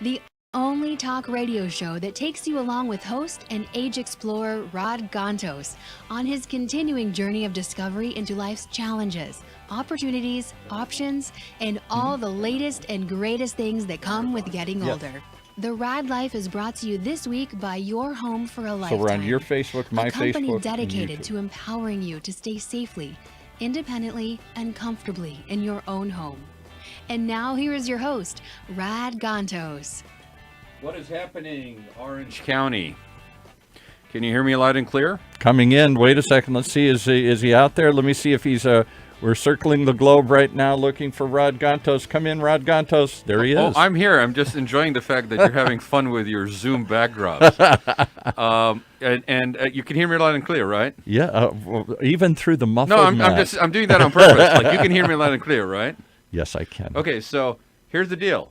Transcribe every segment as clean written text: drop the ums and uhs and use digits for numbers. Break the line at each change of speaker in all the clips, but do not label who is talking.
the only talk radio show that takes you along with host and age explorer Rod Gontos on his continuing journey of discovery into life's challenges, opportunities, options, and all the latest and greatest things that come with getting older. The Raad Life is brought to you this week by Your Home for a Lifetime.
So we're on your Facebook, my
a company
Facebook,
dedicated to empowering you to stay safely, independently, and comfortably in your own home. And now here is your host, Rad Gontos.
What is happening, Orange County? Can you hear me loud and clear?
Coming in. Wait a second. Let's see. Is he out there? Let me see if he's. We're circling the globe right now, looking for Rod Gontos. Come in, Rod Gontos. There he is.
Oh, I'm here. I'm just enjoying the fact that you're having fun with your Zoom backdrops. And you can hear me loud and clear, right?
Yeah. Even through the muffled.
No, I'm doing that on purpose. Like you can hear me loud and clear, right?
Yes, I can.
Okay, so here's the deal.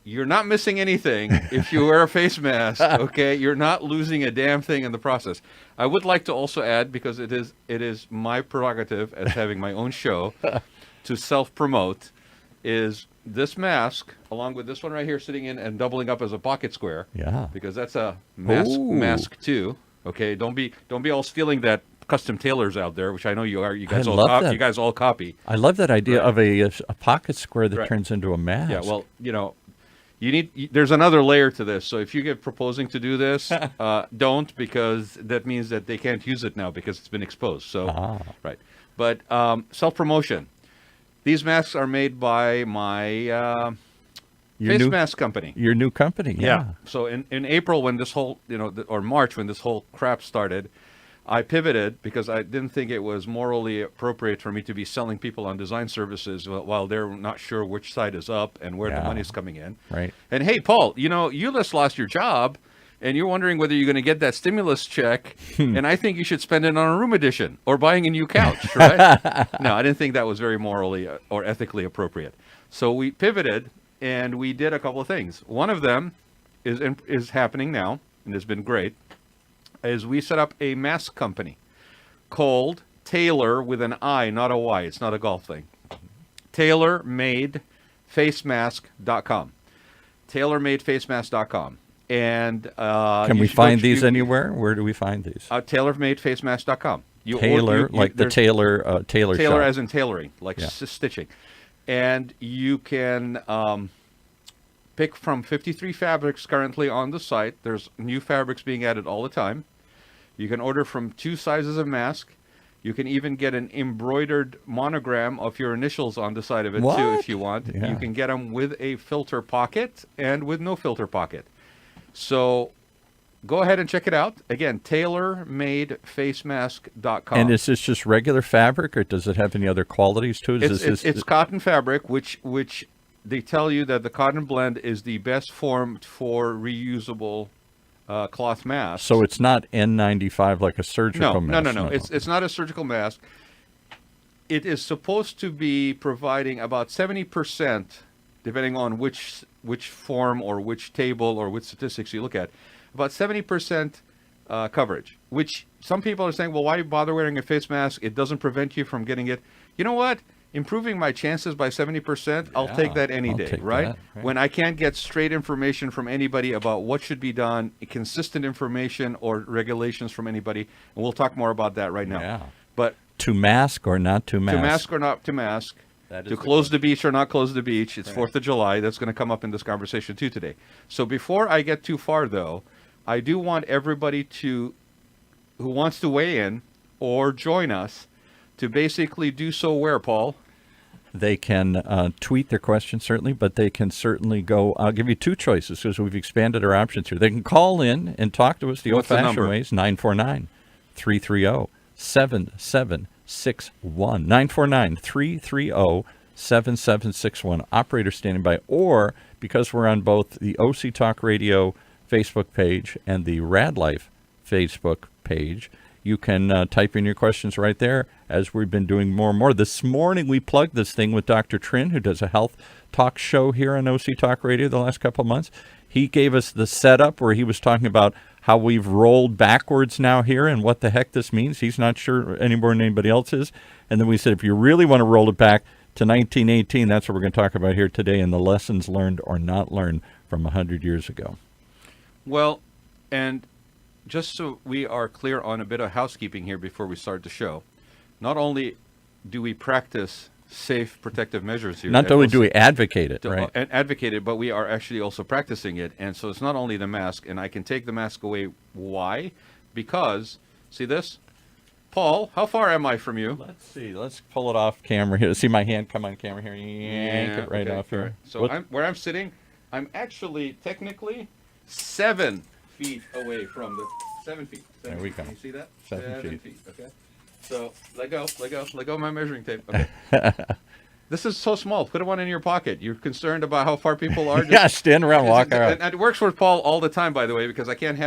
You're not missing anything if you wear a face mask, okay? You're not losing a damn thing in the process. I would like to also add, because it is my prerogative as having my own show to self-promote, is this mask, along with this one right here sitting in and doubling up as a pocket square.
Yeah.
Because that's a mask too, okay? Don't be all stealing that custom tailors out there, which I know you are. You guys all copy.
I love that idea of a pocket square that
Right.
turns into a mask.
Yeah, well, there's another layer to this. So if you get proposing to do this, don't, because that means that they can't use it now because it's been exposed. So, right. But self-promotion. These masks are made by my face mask company.
Your new company, yeah.
So in April, when this whole, or March, when this whole crap started, I pivoted because I didn't think it was morally appropriate for me to be selling people on design services while they're not sure which side is up and where the money's coming in.
Right.
And hey, Paul, you just lost your job and you're wondering whether you're going to get that stimulus check. And I think you should spend it on a room addition or buying a new couch, right? No, I didn't think that was very morally or ethically appropriate. So we pivoted and we did a couple of things. One of them is happening now and has been great. Is we set up a mask company called Taylor with an I, not a Y. It's not a golf thing. TaylorMadeFaceMask.com. TaylorMadeFaceMask.com. And
can we find these anywhere? Where do we find these?
TaylorMadeFaceMask.com.
Tailor Taylor
Tailor
shop.
as in tailoring, like stitching. And you can pick from 53 fabrics currently on the site. There's new fabrics being added all the time. You can order from 2 sizes of mask. You can even get an embroidered monogram of your initials on the side of it too, if you want.
Yeah.
You can get them with a filter pocket and with no filter pocket. So go ahead and check it out. Again, TaylorMadeFaceMask.com.
And is this just regular fabric, or does it have any other qualities to it?
It's cotton fabric, which they tell you that the cotton blend is the best form for reusable cloth masks.
So it's not N95 like a surgical mask?
No. It's not a surgical mask. It is supposed to be providing about 70%, depending on which form or which table or which statistics you look at, about 70% coverage, which some people are saying, well, why bother wearing a face mask? It doesn't prevent you from getting it. You know what? Improving my chances by 70%, I'll take that any day, right? When I can't get straight information from anybody about what should be done, consistent information or regulations from anybody, and we'll talk more about that right now.
Yeah.
But
to mask or not to mask?
To mask or not to mask. To close the beach or not close the beach. It's 4th of July. That's going to come up in this conversation too today. So before I get too far, though, I do want everybody who wants to weigh in or join us to basically do so where, Paul?
They can tweet their questions, certainly, but they can certainly go. I'll give you 2 choices because we've expanded our options here. They can call in and talk to us the old-fashioned ways, 949-330-7761. 949-330-7761. Operator standing by. Or, because we're on both the OC Talk Radio Facebook page and the Raad Life Facebook page, you can type in your questions right there, as we've been doing more and more. This morning, we plugged this thing with Dr. Trin, who does a health talk show here on OC Talk Radio the last couple of months. He gave us the setup where he was talking about how we've rolled backwards now here and what the heck this means. He's not sure any more than anybody else is. And then we said, if you really want to roll it back, to 1918. That's what we're going to talk about here today, and the lessons learned or not learned from 100 years ago.
Well, and just so we are clear on a bit of housekeeping here before we start the show, not only do we practice safe protective measures here,
Not only do we advocate it, right?
And advocate it, but we are actually also practicing it. And so it's not only the mask, and I can take the mask away. Why? Because, see this? Paul, how far am I from you?
Let's see. Let's pull it off camera here. See my hand come on camera here. Yank it right off here.
So where I'm sitting, I'm actually technically 7 feet away from the 7 feet.
There we go.
Can you see that?
7 feet.
Okay. So let go of my measuring tape. Okay. This is so small. Put one in your pocket. You're concerned about how far people are.
Yeah, stand around, walk around.
And it works for Paul all the time, by the way, because I can't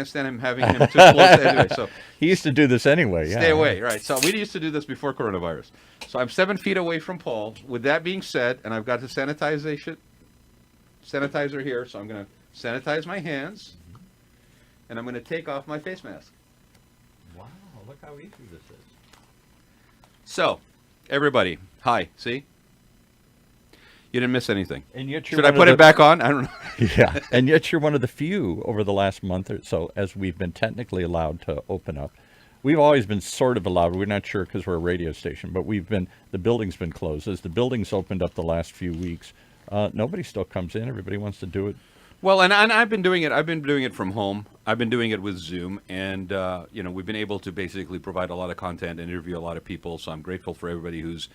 stand him having him too close anyway. So
he used to do this anyway. Yeah.
Stay away, right? So we used to do this before coronavirus. So I'm 7 feet away from Paul. With that being said, and I've got the sanitizer here, so I'm going to sanitize my hands, and I'm going to take off my face mask.
Wow, look how easy this is.
So, everybody, hi. See? You didn't miss anything.
And yet
Should I put it back on? I don't know.
Yeah, and yet you're one of the few over the last month or so, as we've been technically allowed to open up. We've always been sort of allowed. We're not sure because we're a radio station, but the building's been closed. As the building's opened up the last few weeks, nobody still comes in. Everybody wants to do it.
Well, and I've been doing it. I've been doing it from home. I've been doing it with Zoom, and we've been able to basically provide a lot of content and interview a lot of people. So I'm grateful for everybody who's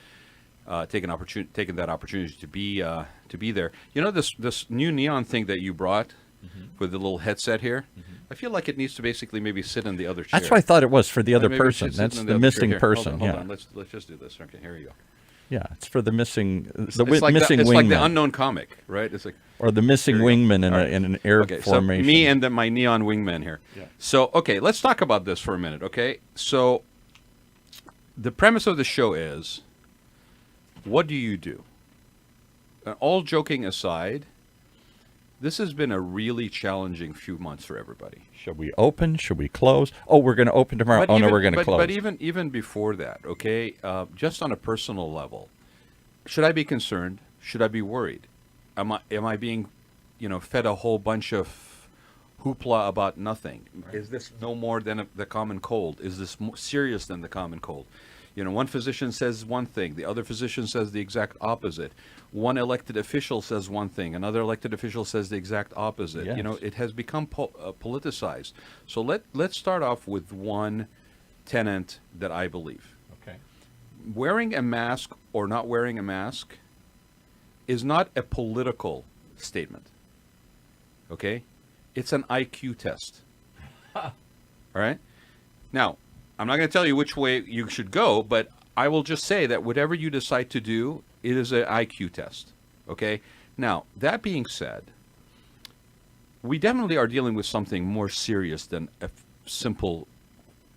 taken that opportunity to be there. You know, this new neon thing that you brought with the little headset here. I feel like it needs to basically maybe sit in the other chair.
That's what I thought it was for the other
Maybe
person. That's the missing person.
Hold on. Let's just do this. Okay, here you go.
Yeah, it's for the missing
It's
wingman.
like the unknown comic, right? It's like
or the missing wingman in an air formation.
So me and my neon wingman here. Yeah. So okay, let's talk about this for a minute. Okay, so the premise of the show is, what do you do? All joking aside, this has been a really challenging few months for everybody.
Should we open? Should we close? Oh, we're going to open tomorrow. No, we're going to close.
But even before that, okay, just on a personal level, should I be concerned? Should I be worried? Am I being, fed a whole bunch of hoopla about nothing? Right. Is this no more than the common cold? Is this more serious than the common cold? One physician says one thing, the other physician says the exact opposite. One elected official says one thing, another elected official says the exact opposite.
Yes.
It has become politicized. So let's start off with one tenet that I believe.
Okay.
Wearing a mask or not wearing a mask is not a political statement. Okay? It's an IQ test. All right? Now, I'm not going to tell you which way you should go, but I will just say that whatever you decide to do, it is an IQ test. Okay? Now, that being said, we definitely are dealing with something more serious than a simple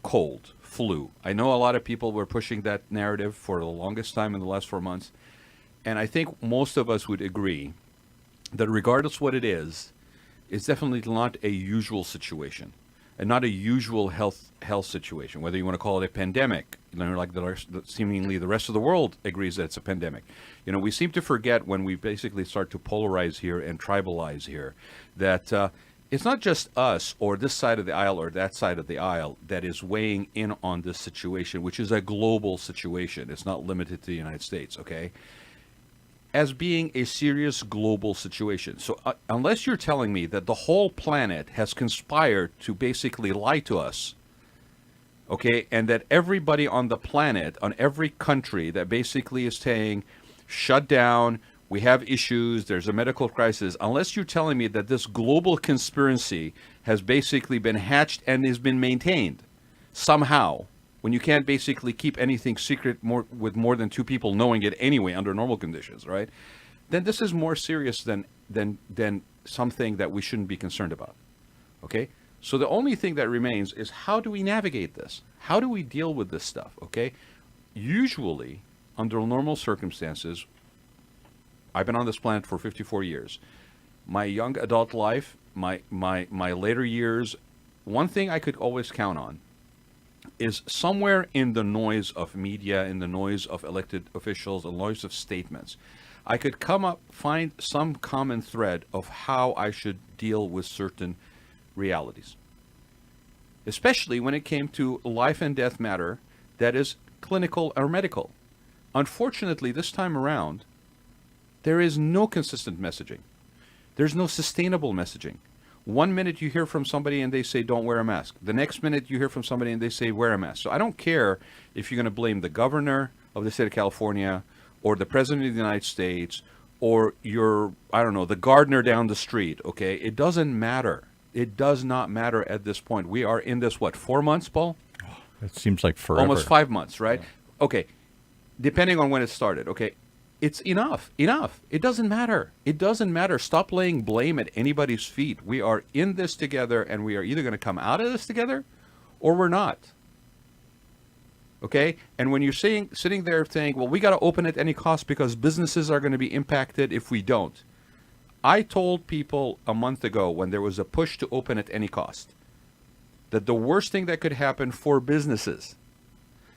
cold, flu. I know a lot of people were pushing that narrative for the longest time in the last 4 months, and I think most of us would agree that regardless what it is, it's definitely not a usual situation. And not a usual health situation, whether you want to call it a pandemic, like seemingly the rest of the world agrees that it's a pandemic. We seem to forget when we basically start to polarize here and tribalize here that it's not just us or this side of the aisle or that side of the aisle that is weighing in on this situation, which is a global situation. It's not limited to the United States, okay? As being a serious global situation. So unless you're telling me that the whole planet has conspired to basically lie to us, okay, and that everybody on the planet, on every country that basically is saying, shut down, we have issues, there's a medical crisis, unless you're telling me that this global conspiracy has basically been hatched and has been maintained somehow, when you can't basically keep anything secret with more than 2 people knowing it anyway under normal conditions, right? Then this is more serious than something that we shouldn't be concerned about, okay? So the only thing that remains is how do we navigate this? How do we deal with this stuff, okay? Usually, under normal circumstances, I've been on this planet for 54 years. My young adult life, my later years, one thing I could always count on is somewhere in the noise of media, in the noise of elected officials, the noise of statements, I could find some common thread of how I should deal with certain realities. Especially when it came to life and death matter that is clinical or medical. Unfortunately, this time around, there is no consistent messaging. There's no sustainable messaging. One minute you hear from somebody and they say, don't wear a mask. The next minute you hear from somebody and they say, wear a mask. So I don't care if you're going to blame the governor of the state of California or the president of the United States or the gardener down the street, okay? It doesn't matter. It does not matter at this point. We are in this, 4 months, Paul?
It seems like forever.
Almost 5 months, right? Yeah. Okay. Depending on when it started, okay? It's enough. It doesn't matter. It doesn't matter. Stop laying blame at anybody's feet. We are in this together, and we are either going to come out of this together or we're not. Okay? And when you're sitting there saying, well, we got to open at any cost because businesses are going to be impacted if we don't. I told people a month ago when there was a push to open at any cost that the worst thing that could happen for businesses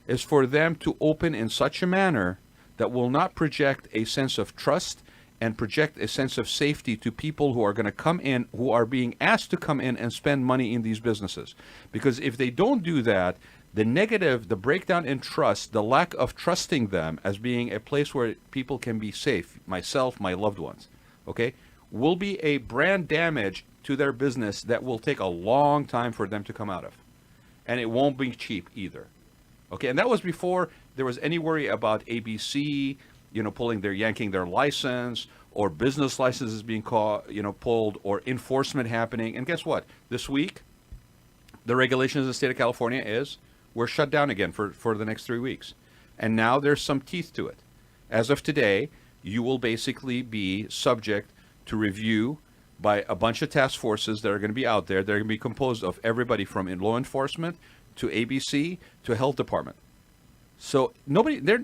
is for them to open in such a manner that will not project a sense of trust and project a sense of safety to people who are going to come in, who are being asked to come in and spend money in these businesses. Because if they don't do that, the negative, the breakdown in trust, the lack of trusting them as being a place where people can be safe, myself, my loved ones, okay, will be a brand damage to their business that will take a long time for them to come out of. And it won't be cheap either. Okay, and that was before there was any worry about ABC, yanking their license, or business licenses being pulled, or enforcement happening. And guess what? This week, the regulations of the state of California is we're shut down again for the next 3 weeks. And now there's some teeth to it. As of today, you will basically be subject to review by a bunch of task forces that are going to be out there. They're going to be composed of everybody from law enforcement to ABC to health department. So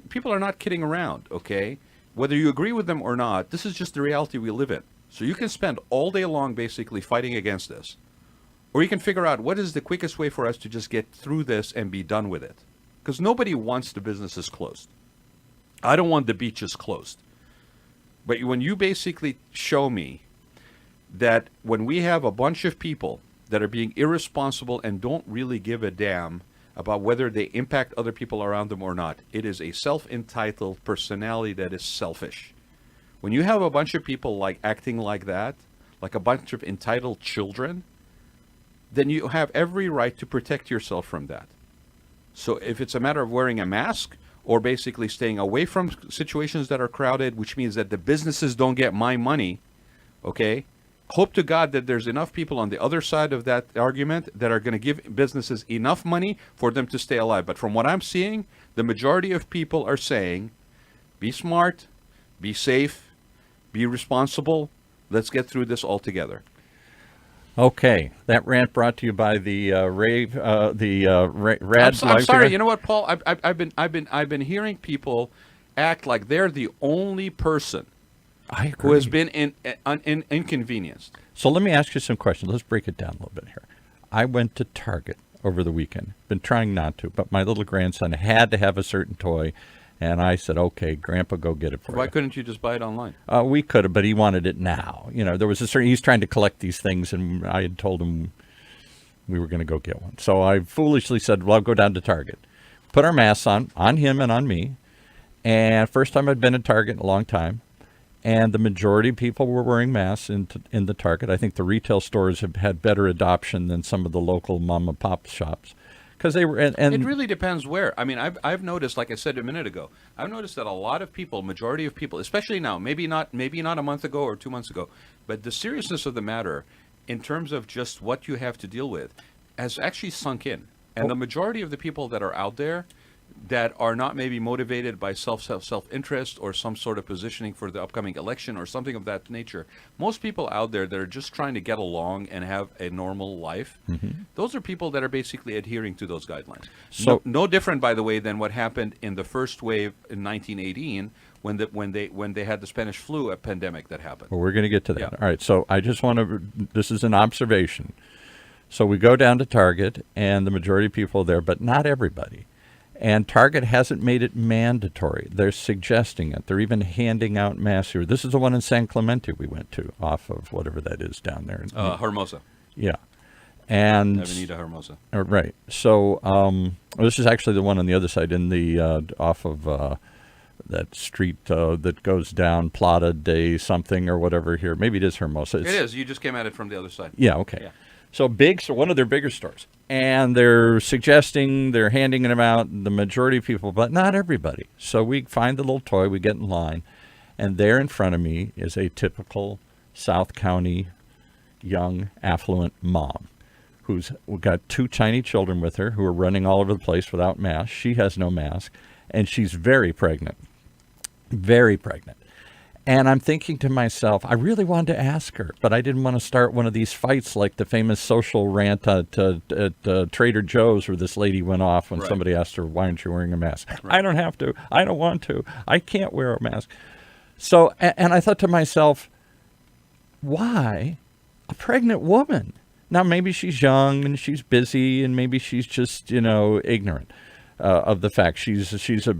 people are not kidding around, okay? Whether you agree with them or not, this is just the reality we live in. So you can spend all day long basically fighting against this. Or you can figure out what is the quickest way for us to just get through this and be done with it. Because nobody wants the businesses closed. I don't want the beaches closed. But when you basically show me that when we have a bunch of people that are being irresponsible and don't really give a damn about whether they impact other people around them or not, it is a self-entitled personality that is selfish. When you have a bunch of people acting like that, like a bunch of entitled children, then you have every right to protect yourself from that. So if it's a matter of wearing a mask or basically staying away from situations that are crowded, which means that the businesses don't get my money, okay, hope to God that there's enough people on the other side of that argument that are going to give businesses enough money for them to stay alive. But from what I'm seeing, the majority of people are saying, be smart, be safe, be responsible. Let's get through this all together.
Okay, that rant brought to you by the Raad Life.
I'm sorry. You know what, Paul? I've been hearing people act like they're the only person who has been inconvenienced.
So let me ask you some questions. Let's break it down a little bit here. I went to Target over the weekend. Been trying not to, but my little grandson had to have a certain toy, and I said, "Okay, Grandpa, go get it for
Why
you."
couldn't you just buy it online?
We could have, but he wanted it now. There was he's trying to collect these things, and I had told him we were going to go get one. So I foolishly said, "Well, I'll go down to Target." Put our masks on him and on me. And first time I'd been at Target in a long time. And the majority of people were wearing masks in the Target. I think the retail stores have had better adoption than some of the local mom and pop shops, because they were. And
it really depends where. I mean, I've noticed, like I said a minute ago, I've noticed that a lot of people, majority of people, especially now, maybe not a month ago or 2 months ago, but the seriousness of the matter, in terms of just what you have to deal with, has actually sunk in. And the majority of the people that are out there that are not maybe motivated by self-interest or some sort of positioning for the upcoming election or something of that nature. Most people out there that are just trying to get along and have a normal life, those are people that are basically adhering to those guidelines. So no different, by the way, than what happened in the first wave in 1918 when they had the Spanish flu pandemic that happened.
Well, we're going to get to that.
Yeah.
All right, so I just want to, this is an observation. So we go down to Target, and the majority of people are there, but not everybody. And Target hasn't made it mandatory. They're suggesting it. They're even handing out masks here. This is the one in San Clemente we went to, off of whatever that is down there.
Hermosa.
Yeah. And
Avenida Hermosa.
Right. So this is actually the one on the other side, in the off of that street that goes down Plata de something or whatever here. Maybe it is Hermosa.
It is. You just came at it from the other side.
Yeah. Okay.
Yeah.
So one of their bigger stores, and they're suggesting, they're handing them out, the majority of people, but not everybody. So we find the little toy, we get in line, and there in front of me is a typical South County young, affluent mom who's got 2 tiny children with her who are running all over the place without masks. She has no mask, and she's very pregnant. Very pregnant. And I'm thinking to myself, I really wanted to ask her, but I didn't want to start one of these fights like the famous social rant at Trader Joe's where this lady went off when somebody asked her, why aren't you wearing a mask? Right. I don't have to. I don't want to. I can't wear a mask. So, and I thought to myself, why a pregnant woman? Now, maybe she's young and she's busy and maybe she's just, ignorant of the fact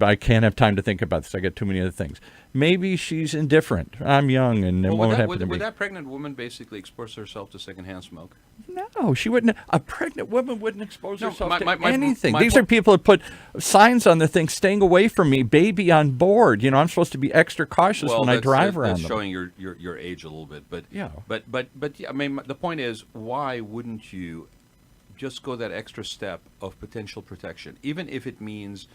I can't have time to think about this. I got too many other things. Maybe she's indifferent. I'm young and it won't happen to me.
Would that pregnant woman basically expose herself to secondhand smoke?
No, she wouldn't. A pregnant woman wouldn't expose herself to anything.
My
These are people that put signs on the thing, staying away from me, baby on board. I'm supposed to be extra cautious when I drive around them.
That's showing your age a little bit. But
yeah.
But I mean, the point is, why wouldn't you just go that extra step of potential protection, even if it means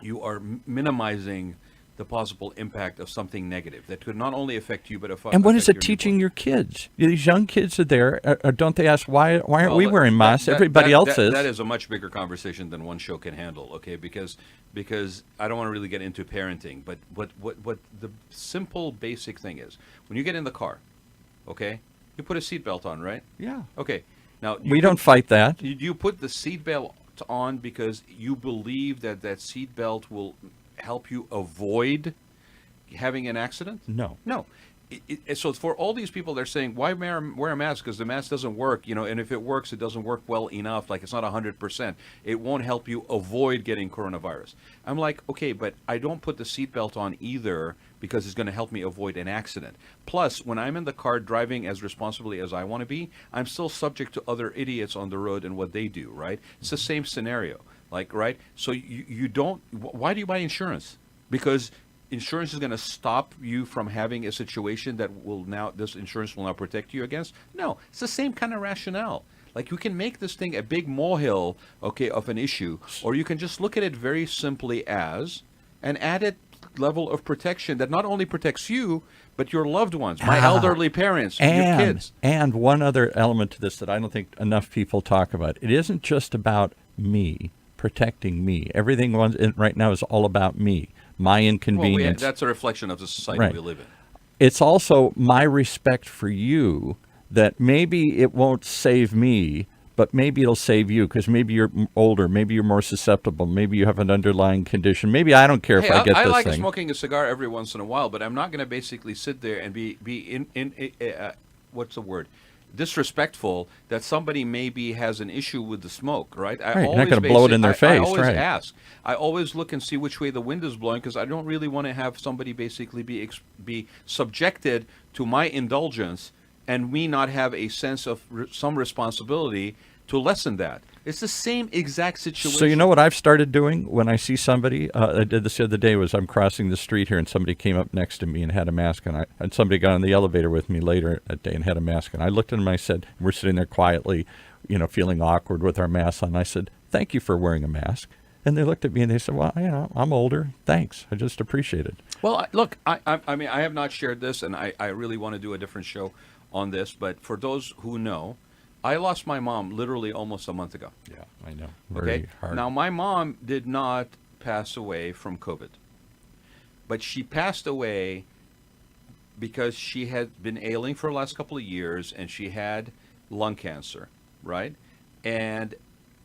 you are minimizing the possible impact of something negative that could not only affect you but affect.
And what is it teaching your kids? These young kids are there. Don't they ask why aren't we wearing masks? Everybody else is.
That is a much bigger conversation than one show can handle. Okay, because I don't want to really get into parenting, but what the simple basic thing is, when you get in the car, okay, you put a seatbelt on, right?
Yeah.
Okay. Now
we don't fight that.
You put the seatbelt on because you believe that seatbelt will help you avoid having an accident?
No.
So for all these people, they're saying, why wear a mask? Because the mask doesn't work, and if it works, it doesn't work well enough. Like, it's not 100%. It won't help you avoid getting coronavirus. I'm like, okay, but I don't put the seatbelt on either because it's going to help me avoid an accident. Plus, when I'm in the car driving as responsibly as I want to be, I'm still subject to other idiots on the road and what they do, right? It's the same scenario. Like, right? So you don't, why do you buy insurance? Because insurance is going to stop you from having a situation that this insurance will now protect you against? No, it's the same kind of rationale. Like, you can make this thing a big molehill, okay, of an issue, or you can just look at it very simply as an added level of protection that not only protects you, but your loved ones, my elderly parents, your kids.
And one other element to this that I don't think enough people talk about. It isn't just about me. Protecting me. Everything right now is all about me, my inconvenience.
That's a reflection of the society we live in.
It's also my respect for you, that maybe it won't save me, but maybe it'll save you because maybe you're older, maybe you're more susceptible, maybe you have an underlying condition. Maybe I don't care if I get this thing.
I like smoking a cigar every once in a while, but I'm not going to basically sit there and be what's the word? Disrespectful that somebody maybe has an issue with the smoke, right?
You're not going to blow it in their face,
I always
right?
ask. I always look and see which way the wind is blowing because I don't really want to have somebody basically be subjected to my indulgence and me not have a sense of some responsibility to lessen that. It's the same exact situation.
So you know what I've started doing when I see somebody? I did this the other day. I'm crossing the street here, and somebody came up next to me and had a mask on. And somebody got on the elevator with me later that day and had a mask on. I looked at him and I said, we're sitting there quietly, feeling awkward with our masks on. I said, thank you for wearing a mask. And they looked at me and they said, well, I'm older. Thanks. I just appreciate it.
Well, look, I mean, I have not shared this, and I really want to do a different show on this. But for those who know, I lost my mom literally almost a month ago.
Yeah, I know. Very hard.
Now, my mom did not pass away from COVID, but she passed away because she had been ailing for the last couple of years, and she had lung cancer, right? And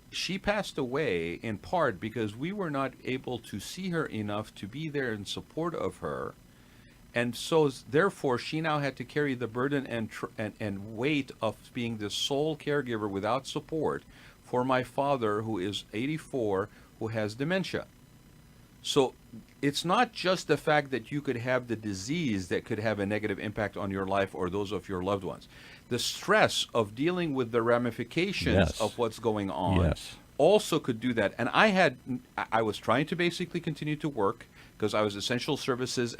she passed away in part because we were not able to see her enough to be there in support of her. And so, therefore, she now had to carry the burden and weight of being the sole caregiver without support for my father, who is 84, who has dementia. So it's not just the fact that you could have the disease that could have a negative impact on your life or those of your loved ones. The stress of dealing with the ramifications of what's going on also could do that. And I was trying to basically continue to work because I was essential services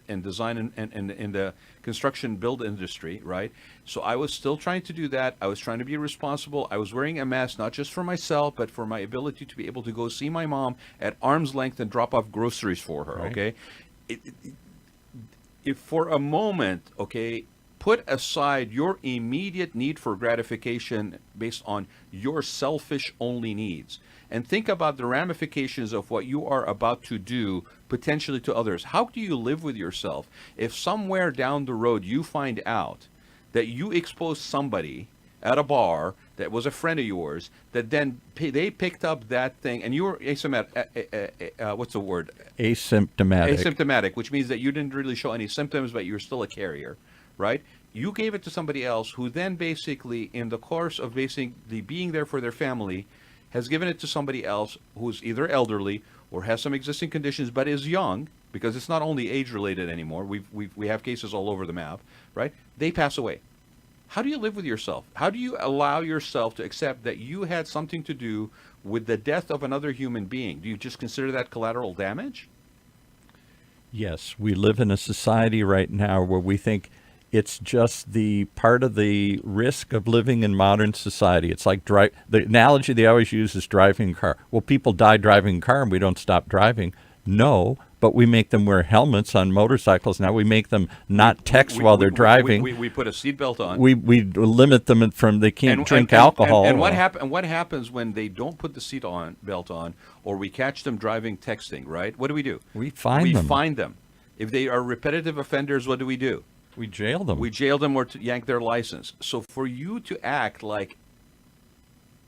in design and in the construction build industry, right? So I was still trying to do that. I was trying to be responsible. I was wearing a mask, not just for myself, but for my ability to be able to go see my mom at arm's length and drop off groceries for her, okay? If for a moment, okay, put aside your immediate need for gratification based on your selfish only needs and think about the ramifications of what you are about to do potentially to others. How do you live with yourself if somewhere down the road you find out that you exposed somebody at a bar that was a friend of yours, that then they picked up that thing and you were what's the word?
Asymptomatic.
Asymptomatic, which means that you didn't really show any symptoms, but you're still a carrier, right? You gave it to somebody else who then basically, in the course of basically being there for their family, has given it to somebody else who's either elderly or has some existing conditions but is young, because it's not only age-related anymore. We have cases all over the map, right? They pass away. How do you live with yourself? How do you allow yourself to accept that you had something to do with the death of another human being? Do you just consider that collateral damage?
Yes, we live in a society right now where we think it's just the part of the risk of living in modern society. It's like the analogy they always use is driving a car. Well, people die driving a car and we don't stop driving. No, but we make them wear helmets on motorcycles. Now we make them not text while they're driving.
We put a seatbelt on.
We limit them from they can't drink alcohol.
And what happens when they don't put the seatbelt on, or we catch them driving texting? Right? What do?
We find
them. If they are repetitive offenders, what do?
We jail them.
We jail them or to yank their license. So for you to act like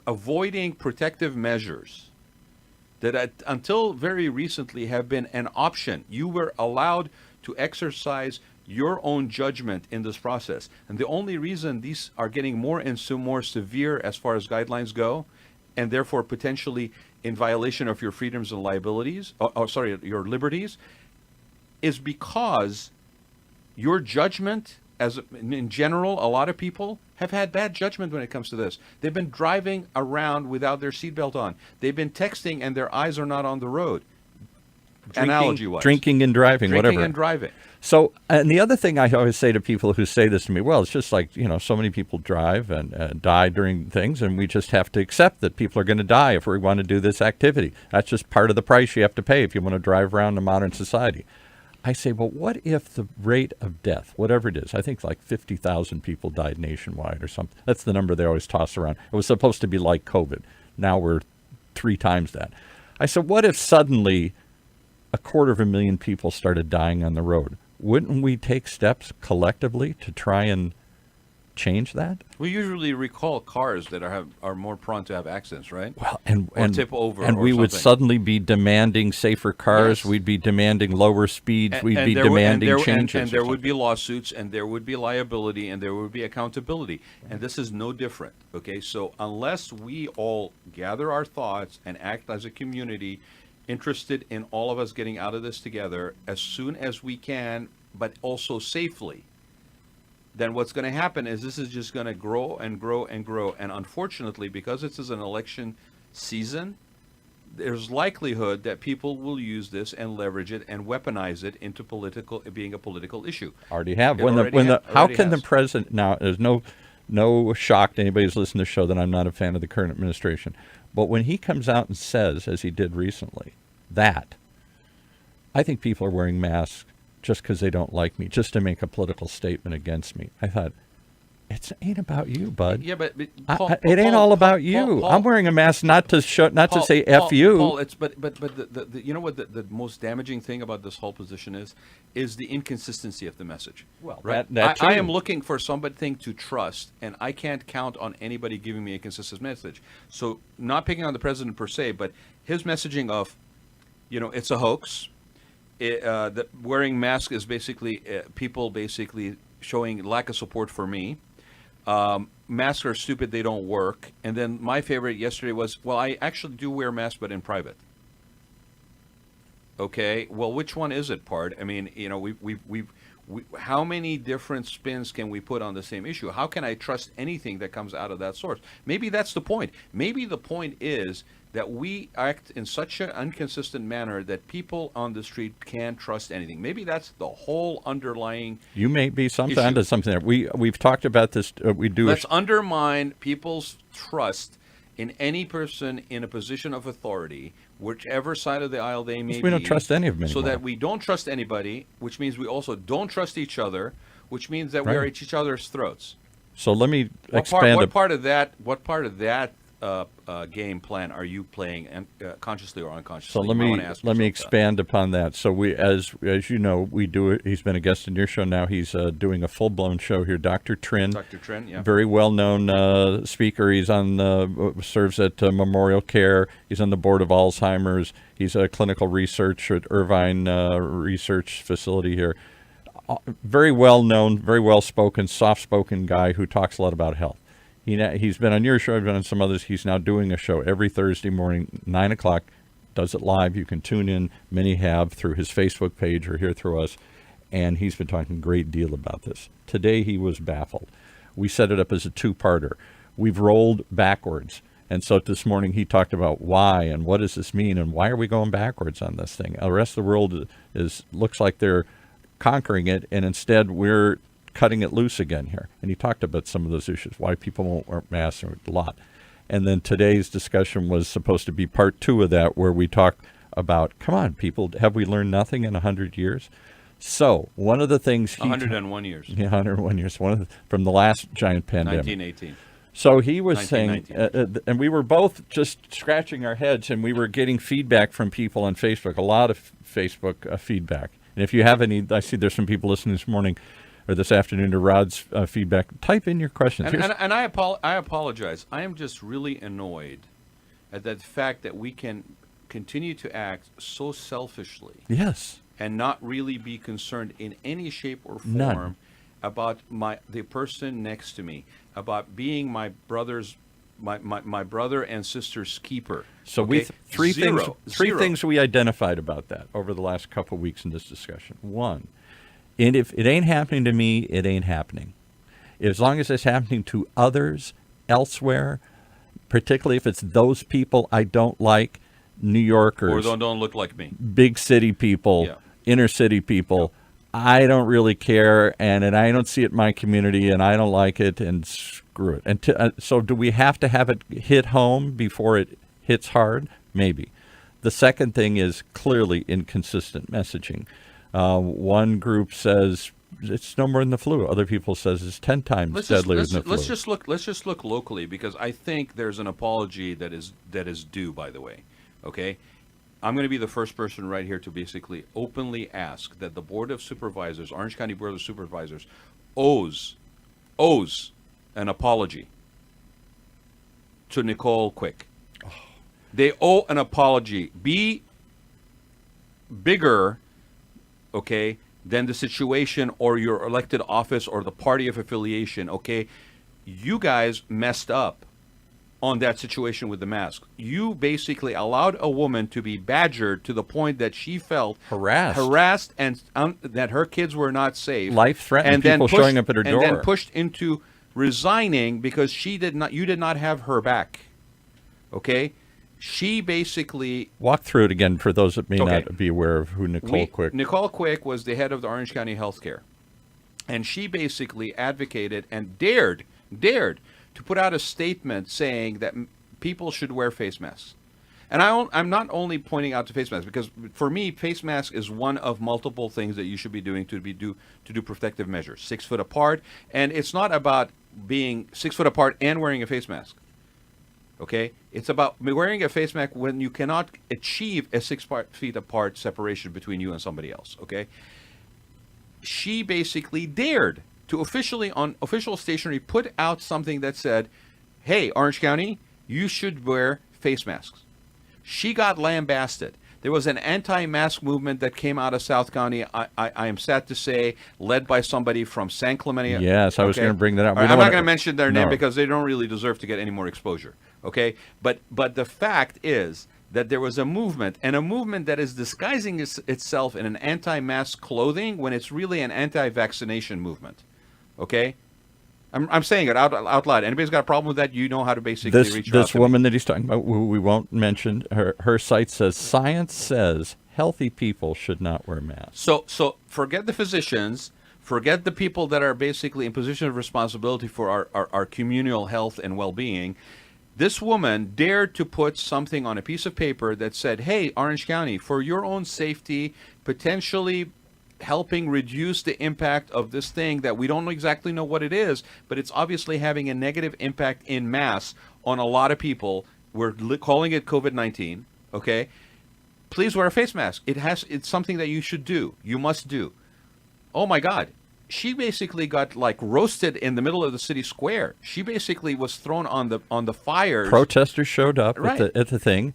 avoiding protective measures that until very recently have been an option, you were allowed to exercise your own judgment in this process. And the only reason these are getting more and more severe as far as guidelines go, and therefore potentially in violation of your freedoms and liabilities, your liberties, is because your judgment, as in general, a lot of people have had bad judgment when it comes to this. They've been driving around without their seatbelt on. They've been texting and their eyes are not on the road. Analogy-wise.
Drinking and driving, whatever.
Drinking and driving.
So, and the other thing I always say to people who say this to me, well, it's just like, so many people drive and die during things, and we just have to accept that people are going to die if we want to do this activity. That's just part of the price you have to pay if you want to drive around in modern society. I say, well, what if the rate of death, whatever it is, I think like 50,000 people died nationwide or something. That's the number they always toss around. It was supposed to be like COVID. Now we're 3 times that. I said, what if suddenly 250,000 people started dying on the road? Wouldn't we take steps collectively to try and change that?
We usually recall cars that are more prone to have accidents, right?
Well, and
tip over,
and we would suddenly be demanding safer cars.
Yes.
We'd be demanding lower speeds. We'd be demanding changes.
And there would be lawsuits, and there would be liability, and there would be accountability. And this is no different. Okay, so unless we all gather our thoughts and act as a community, interested in all of us getting out of this together as soon as we can, but also safely, then what's going to happen is this is just going to grow and grow and grow. And unfortunately, because this is an election season, there's likelihood that people will use this and leverage it and weaponize it into being a political issue.
Already have. How can the president, now there's no shock to anybody who's listening to the show that I'm not a fan of the current administration, but when he comes out and says, as he did recently, that I think people are wearing masks just because they don't like me, just to make a political statement against me. I thought, it ain't about you, bud.
Yeah, but
it ain't all about you. I'm wearing a mask not to say F you.
Paul, but you know what the most damaging thing about this whole position is the inconsistency of the message.
Well,
right? I am looking for something to trust, and I can't count on anybody giving me a consistent message. So, not picking on the president per se, but his messaging of, it's a hoax. that wearing masks is basically people basically showing lack of support for me. Masks are stupid; they don't work. And then my favorite yesterday was, well, I actually do wear masks, but in private. Okay, well, which one is it, Pard? I mean, you know, how many different spins can we put on the same issue? How can I trust anything that comes out of that source? Maybe that's the point. Maybe the point is that we act in such an inconsistent manner that people on the street can't trust anything. Maybe that's the whole underlying.
You may be onto something there. We've talked about this.
Let's undermine people's trust in any person in a position of authority, whichever side of the aisle they may be.
We don't trust any of them anymore.
So that we don't trust anybody, which means we also don't trust each other, which means that we are at each other's throats.
So let me expand.
What part of that game plan are you playing, consciously or unconsciously?
So let me expand upon that. So we, as you know, we do it. He's been a guest in your show now. He's doing a full-blown show here. Dr. Trin.
Dr. Trin, yeah.
Very well-known speaker. He's serves at Memorial Care. He's on the board of Alzheimer's. He's a clinical researcher at Irvine Research Facility here. Very well-known, very well-spoken, soft-spoken guy who talks a lot about health. He's been on your show, I've been on some others. He's now doing a show every Thursday morning, 9 o'clock, does it live. You can tune in. Many have through his Facebook page or here through us. And he's been talking a great deal about this. Today he was baffled. We set it up as a two-parter. We've rolled backwards. And so this morning he talked about why and what does this mean and why are we going backwards on this thing. The rest of the world looks like they're conquering it, and instead we're cutting it loose again here. And he talked about some of those issues, why people won't wear masks a lot. And then today's discussion was supposed to be part 2 of that, where we talk about, come on, people, have we learned nothing in 100 years? So one of the things
101 years.
Yeah, 101 years. From the last giant pandemic.
1918.
So he was saying, and we were both just scratching our heads, and we were getting feedback from people on Facebook, a lot of Facebook feedback. And if you have any, I see there's some people listening this morning or this afternoon to Rod's feedback. Type in your questions.
And I apologize. I am just really annoyed at the fact that we can continue to act so selfishly.
Yes.
And not really be concerned in any shape or form
None.
about the person next to me, about being my brother and sister's keeper.
So
okay?
three things we identified about that over the last couple of weeks in this discussion. One, and if it ain't happening to me, it ain't happening. As long as it's happening to others elsewhere, particularly if it's those people I don't like, New Yorkers,
or don't look like me,
big city people, inner city people, I don't really care, and I don't see it in my community, and I don't like it, and screw it. And so do we have to have it hit home before it hits hard? Maybe. The second thing is clearly inconsistent messaging. One group says it's no more than the flu. Other people says it's 10 times deadlier than the flu.
Let's just look locally, because I think there's an apology that is due, by the way. Okay? I'm going to be the first person right here to basically openly ask that the Board of Supervisors, Orange County Board of Supervisors, owes an apology to Nicole Quick. Oh. They owe an apology. Be bigger, okay, than the situation or your elected office or the party of affiliation, okay? You guys messed up on that situation with the mask. You basically allowed a woman to be badgered to the point that she felt harassed and that her kids were not safe.
Life-threatening, and people showing up at her door.
And then pushed into resigning because you did not have her back. Okay? She basically...
Walk through it again for those that may not be aware of who Nicole Quick...
Nicole Quick was the head of the Orange County Healthcare. And she basically advocated and dared to put out a statement saying that people should wear face masks. And I'm not only pointing out to face masks, because for me, face mask is one of multiple things that you should be doing to do protective measures. 6 foot apart, and it's not about being 6 foot apart and wearing a face mask. Okay? It's about wearing a face mask when you cannot achieve a 6 feet apart separation between you and somebody else. Okay? She basically dared to officially, on official stationery, put out something that said, hey, Orange County, you should wear face masks. She got lambasted. There was an anti-mask movement that came out of South County. I am sad to say, led by somebody from San Clemente.
Yes, I was going to bring that up.
All right, I'm not going to mention their name because they don't really deserve to get any more exposure. Okay, but the fact is that there was a movement, and a movement that is disguising itself in an anti-mask clothing when it's really an anti-vaccination movement. Okay. I'm saying it out loud. Anybody's got a problem with that, you know how to basically reach out.
This woman that he's talking about, who we won't mention, her site says, science says healthy people should not wear masks.
So forget the physicians, forget the people that are basically in position of responsibility for our communal health and well-being. This woman dared to put something on a piece of paper that said, hey, Orange County, for your own safety, potentially helping reduce the impact of this thing that we don't exactly know what it is, but it's obviously having a negative impact in mass on a lot of people. We're calling it COVID-19, okay? Please wear a face mask. It's something that you should do. You must do. Oh my God. She basically got like roasted in the middle of the city square. She basically was thrown on the fires.
Protesters showed up
Right.
at the thing.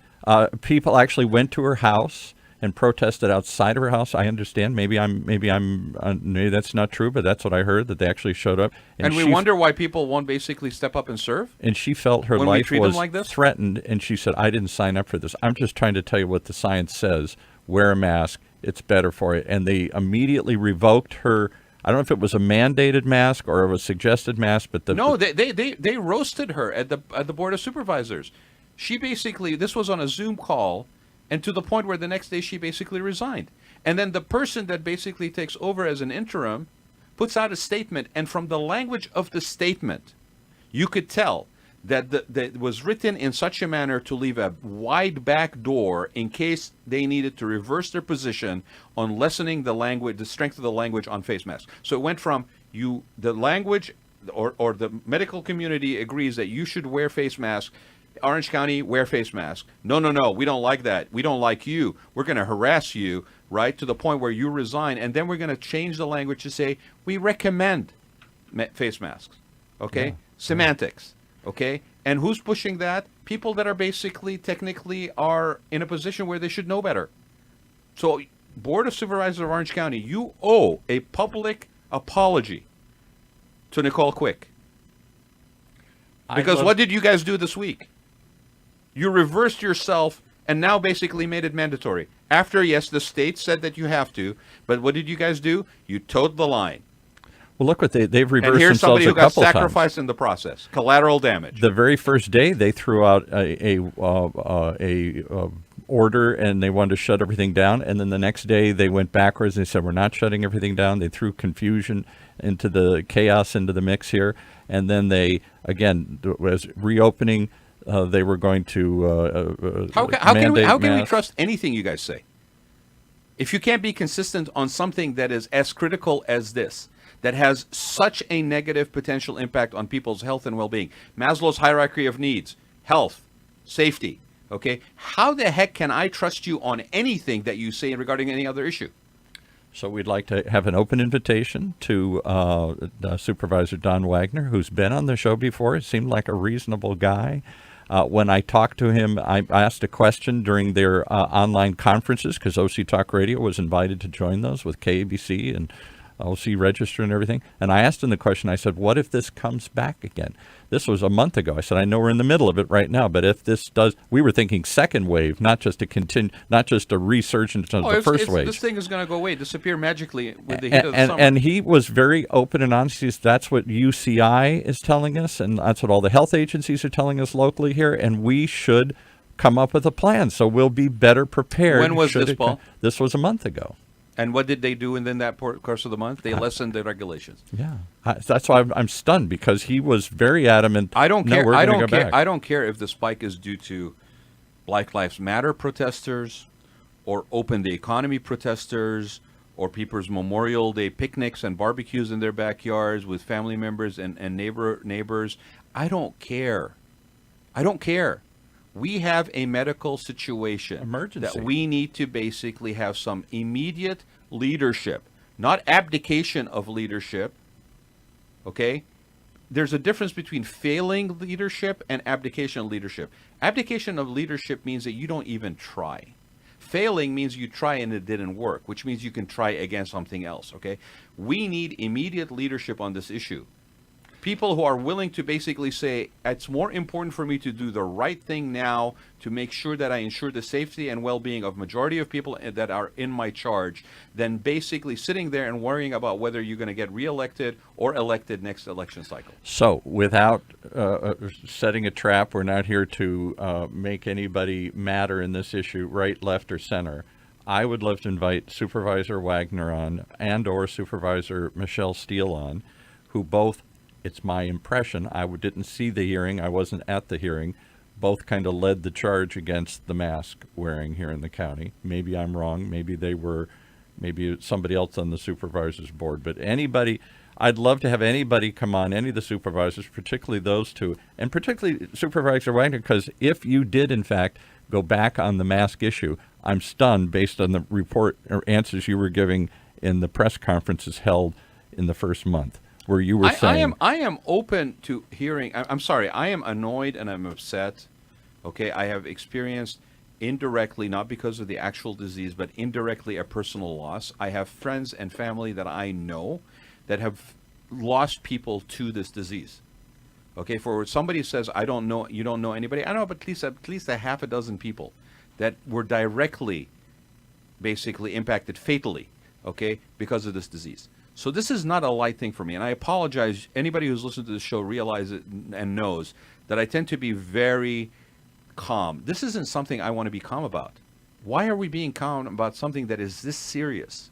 People actually went to her house and protested outside of her house. I understand. Maybe that's not true, but that's what I heard, that they actually showed up.
And we wonder why people won't basically step up and serve.
And she felt her
when we
life
treat them
was
like this?
threatened, and she said, I didn't sign up for this. I'm just trying to tell you what the science says. Wear a mask. It's better for you. And they immediately revoked her. I don't know if it was a mandated mask or a suggested mask, but
they roasted her at the Board of Supervisors. She basically, this was on a Zoom call, and to the point where the next day she basically resigned. And then the person that basically takes over as an interim puts out a statement, and from the language of the statement, you could tell that that was written in such a manner to leave a wide back door in case they needed to reverse their position on lessening the language, the strength of the language on face masks. So it went from the language or the medical community agrees that you should wear face masks. Orange County, wear face mask. No, we don't like that. We don't like you. We're going to harass you, right, to the point where you resign, and then we're going to change the language to say we recommend face masks. Okay?
Yeah.
Semantics. Okay? And who's pushing that? People that are basically, technically, are in a position where they should know better. So, Board of Supervisors of Orange County, you owe a public apology to Nicole Quick. Because what did you guys do this week? You reversed yourself and now basically made it mandatory. After, yes, the state said that you have to, but what did you guys do? You towed the line.
Well, look what they've reversed
and here's
themselves
somebody who
a
got
couple
sacrificed
times.
In the process. Collateral damage.
The very first day, they threw out a order and they wanted to shut everything down. And then the next day, they went backwards and they said, we're not shutting everything down. They threw confusion into the chaos into the mix here. And then they, again, was reopening. They were going to
how can we trust anything you guys say? If you can't be consistent on something that is as critical as this, that has such a negative potential impact on people's health and well-being. Maslow's hierarchy of needs, health, safety, okay? How the heck can I trust you on anything that you say regarding any other issue?
So we'd like to have an open invitation to Supervisor Don Wagner, who's been on the show before. It seemed like a reasonable guy. When I talked to him, I asked a question during their online conferences, because OC Talk Radio was invited to join those with KABC and OC Register and everything. And I asked him the question, I said, what if this comes back again? This was a month ago. I said, I know we're in the middle of it right now, but if this does, we were thinking second wave, not just a resurgence of the first wave.
This thing is going to go away, disappear magically with the heat of the summer.
And he was very open and honest. He said, that's what UCI is telling us, and that's what all the health agencies are telling us locally here, and we should come up with a plan so we'll be better prepared.
When was this, Paul?
This was a month ago.
And what did they do within that course of the month? They lessened the regulations.
Yeah, that's why I'm stunned, because he was very adamant.
I don't care.
No,
I don't care. I don't care if the spike is due to Black Lives Matter protesters, or Open the Economy protesters, or people's Memorial Day picnics and barbecues in their backyards with family members and neighbors. I don't care. I don't care. We have a medical situation
Emergency.
that we need to basically have some immediate leadership, not abdication of leadership, okay? There's a difference between failing leadership and abdication of leadership. Abdication of leadership means that you don't even try. Failing means you try and it didn't work, which means you can try again something else, okay? We need immediate leadership on this issue. People who are willing to basically say, it's more important for me to do the right thing now to make sure that I ensure the safety and well-being of majority of people that are in my charge than basically sitting there and worrying about whether you're going to get reelected or elected next election cycle.
So without setting a trap, we're not here to make anybody matter in this issue, right, left, or center. I would love to invite Supervisor Wagner on and or Supervisor Michelle Steele on, who both, it's my impression, I didn't see the hearing, I wasn't at the hearing, both kind of led the charge against the mask wearing here in the county. Maybe I'm wrong, maybe somebody else on the supervisors board, but anybody, I'd love to have anybody come on, any of the supervisors, particularly those two, and particularly Supervisor Wagner, because if you did in fact go back on the mask issue, I'm stunned based on the report or answers you were giving in the press conferences held in the first month, where you were saying...
I am open to hearing... I'm sorry, I am annoyed and I'm upset. Okay, I have experienced indirectly, not because of the actual disease, but indirectly a personal loss. I have friends and family that I know that have lost people to this disease. Okay, for somebody says, I don't know, you don't know anybody, I know but at least a half a dozen people that were directly, basically impacted fatally, okay, because of this disease. So this is not a light thing for me, and I apologize. Anybody who's listened to the show realizes it and knows that I tend to be very calm. This isn't something I want to be calm about. Why are we being calm about something that is this serious,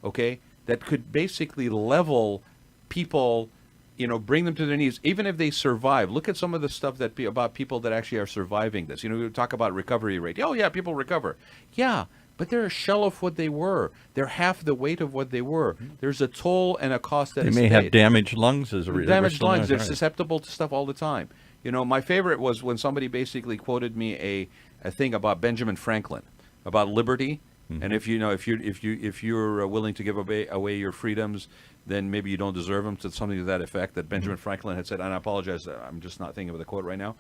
okay, that could basically level people, you know, bring them to their knees, even if they survive? Look at some of the stuff about people that actually are surviving this. You know, we talk about recovery rate. Oh, yeah, people recover. Yeah. But they're a shell of what they were. They're half the weight of what they were. There's a toll and a cost that
they may have damaged lungs as a result.
Damaged lungs. They're susceptible to stuff all the time. You know, my favorite was when somebody basically quoted me a thing about Benjamin Franklin, about liberty, and if you're willing to give away your freedoms, then maybe you don't deserve them. To something to that effect that Benjamin Franklin had said. And I apologize, I'm just not thinking of the quote right now.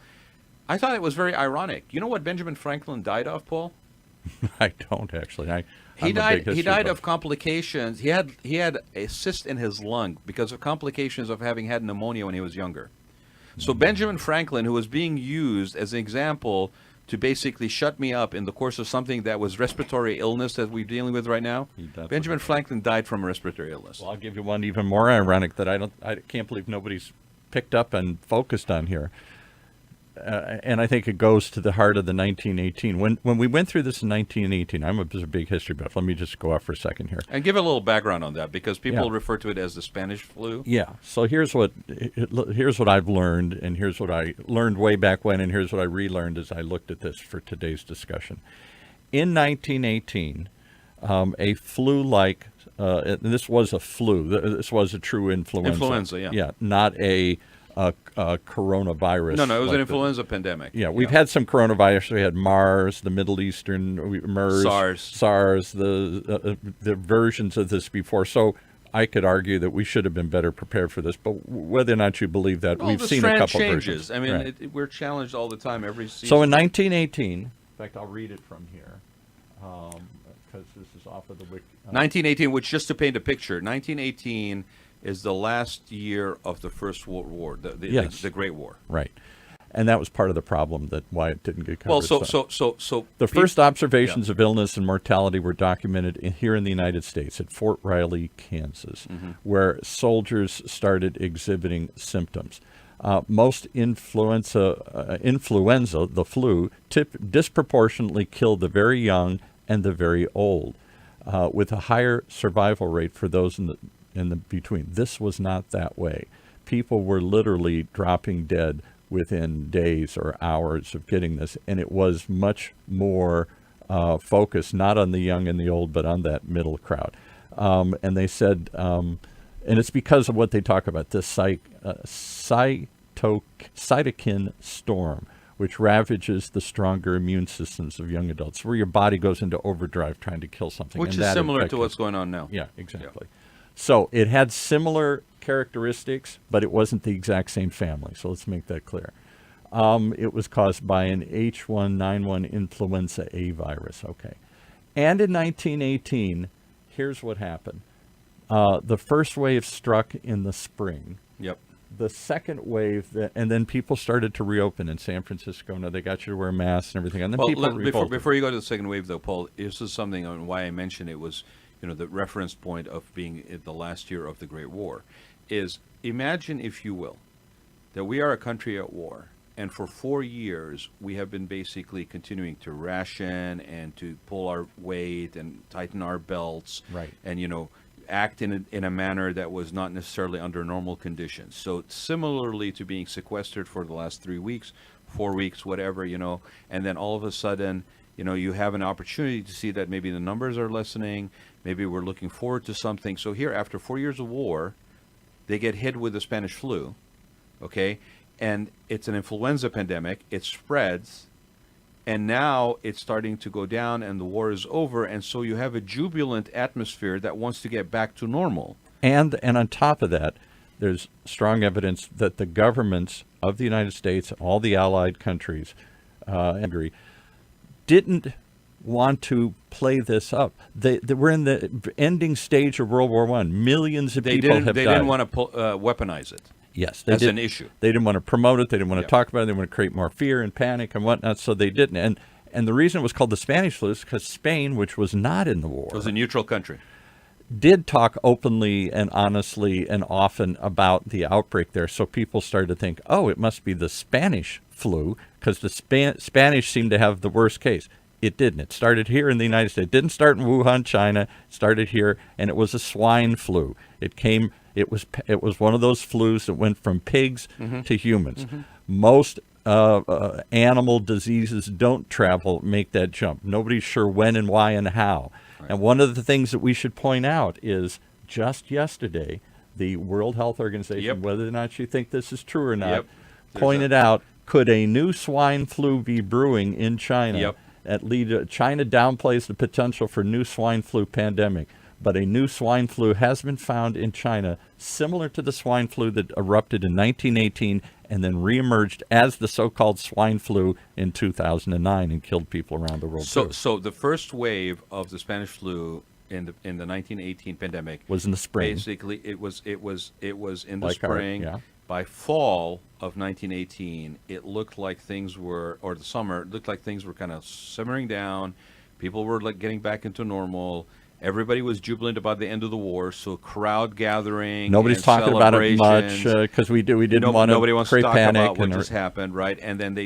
I thought it was very ironic. You know what Benjamin Franklin died of, Paul?
I don't actually.
He died of complications. He had a cyst in his lung because of complications of having had pneumonia when he was younger. So Benjamin Franklin, who was being used as an example to basically shut me up in the course of something that was respiratory illness that we're dealing with right now, Benjamin Franklin died from a respiratory illness.
Well, I'll give you one even more ironic that I can't believe nobody's picked up and focused on here. And I think it goes to the heart of the 1918. When we went through this in 1918, I'm a big history buff. Let me just go off for a second here.
And give a little background on that, because people refer to it as the Spanish flu.
Yeah. So here's what I've learned, and here's what I learned way back when, and here's what I relearned as I looked at this for today's discussion. In 1918, a flu-like, this was a flu. This was a true influenza.
Influenza, yeah.
Yeah, not a coronavirus.
No, it was an influenza pandemic.
Yeah, we've had some coronavirus. We had MERS, the Middle Eastern, MERS, SARS, the versions of this before. So I could argue that we should have been better prepared for this. But whether or not you believe that, we've seen a couple versions.
I mean, we're challenged all the time, every season.
So in 1918, in fact, I'll read it from here, because this is off of the wiki.
1918, which, just to paint a picture, 1918 is the last year of the First World War, the Great War.
Right. And that was part of the problem, that why it didn't get covered.
Well, so
the first observations of illness and mortality were documented here in the United States at Fort Riley, Kansas, where soldiers started exhibiting symptoms. Most influenza, the flu, disproportionately killed the very young and the very old, with a higher survival rate for those in the between. This was not that way. People were literally dropping dead within days or hours of getting this, and it was much more focused not on the young and the old, but on that middle crowd. And they said, and it's because of what they talk about, this cytokine storm, which ravages the stronger immune systems of young adults, where your body goes into overdrive trying to kill something.
Which is similar to what's going on now.
Yeah, exactly. Yeah. So it had similar characteristics, but it wasn't the exact same family. So let's make that clear. It was caused by an H1N1 influenza A virus. Okay. And in 1918, here's what happened. The first wave struck in the spring.
Yep.
The second wave, and then people started to reopen in San Francisco. Now they got you to wear masks and everything. And then
before you go to the second wave, though, Paul, this is something on why I mentioned it was, the reference point of being in the last year of the Great War, is imagine, if you will, that we are a country at war. And for 4 years, we have been basically continuing to ration and to pull our weight and tighten our belts.
Right.
And, act in a manner that was not necessarily under normal conditions. So similarly to being sequestered for the last 3 weeks, 4 weeks, whatever, and then all of a sudden, you have an opportunity to see that maybe the numbers are lessening, maybe we're looking forward to something. So here, after 4 years of war, they get hit with the Spanish flu, okay? And it's an influenza pandemic, it spreads, and now it's starting to go down and the war is over, and so you have a jubilant atmosphere that wants to get back to normal.
And on top of that, there's strong evidence that the governments of the United States, all the allied countries, didn't want to play this up. They were in the ending stage of World War I. Millions of people have died.
They didn't want to weaponize it.
Yes,
that's an issue.
They didn't want to promote it. They didn't want to talk about it. They didn't want to create more fear and panic and whatnot, so they didn't. And the reason it was called the Spanish flu is because Spain, which was not in the war,
it was a neutral country,
did talk openly and honestly and often about the outbreak there. So people started to think, oh, it must be the Spanish flu because the Spanish seemed to have the worst case. It didn't. It started here in the United States. It didn't start in Wuhan, China. It started here, and it was a swine flu. It was one of those flus that went from pigs to humans. Most animal diseases don't make that jump. Nobody's sure when and why and how. Right. And one of the things that we should point out is just yesterday, the World Health Organization, whether or not you think this is true or not, pointed out, could a new swine flu be brewing in China? China downplays the potential for new swine flu pandemic, but a new swine flu has been found in China, similar to the swine flu that erupted in 1918 and then reemerged as the so-called swine flu in 2009 and killed people around the world.
So the first wave of the Spanish flu in the 1918 pandemic
was in the spring.
Basically, it was in the spring. By fall of 1918, it looked like things were, or the summer, it looked like things were kind of simmering down. People were getting back into normal. Everybody was jubilant about the end of the war, so crowd gathering.
Nobody's talking about it much because we didn't want to
nobody wants to talk
panic
about what just happened, right? And then they,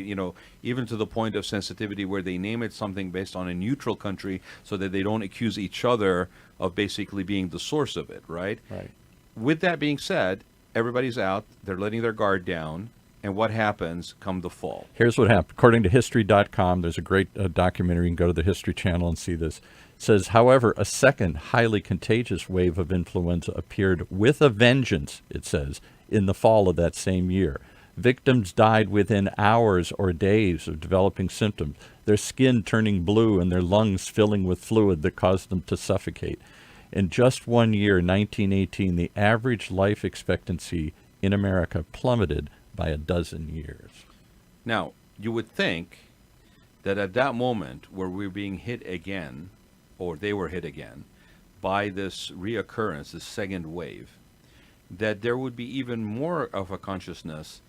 even to the point of sensitivity where they name it something based on a neutral country, so that they don't accuse each other of basically being the source of it, right?
Right.
With that being said, everybody's out. They're letting their guard down. And what happens come the fall?
Here's what happened. According to History.com, there's a great documentary. You can go to the History Channel and see this. It says, however, a second highly contagious wave of influenza appeared with a vengeance, it says, in the fall of that same year. Victims died within hours or days of developing symptoms, their skin turning blue and their lungs filling with fluid that caused them to suffocate. In just 1 year, 1918, the average life expectancy in America plummeted by 12 years.
Now, you would think that at that moment where we're being hit again, or they were hit again, by this reoccurrence, this second wave, that there would be even more of a consciousness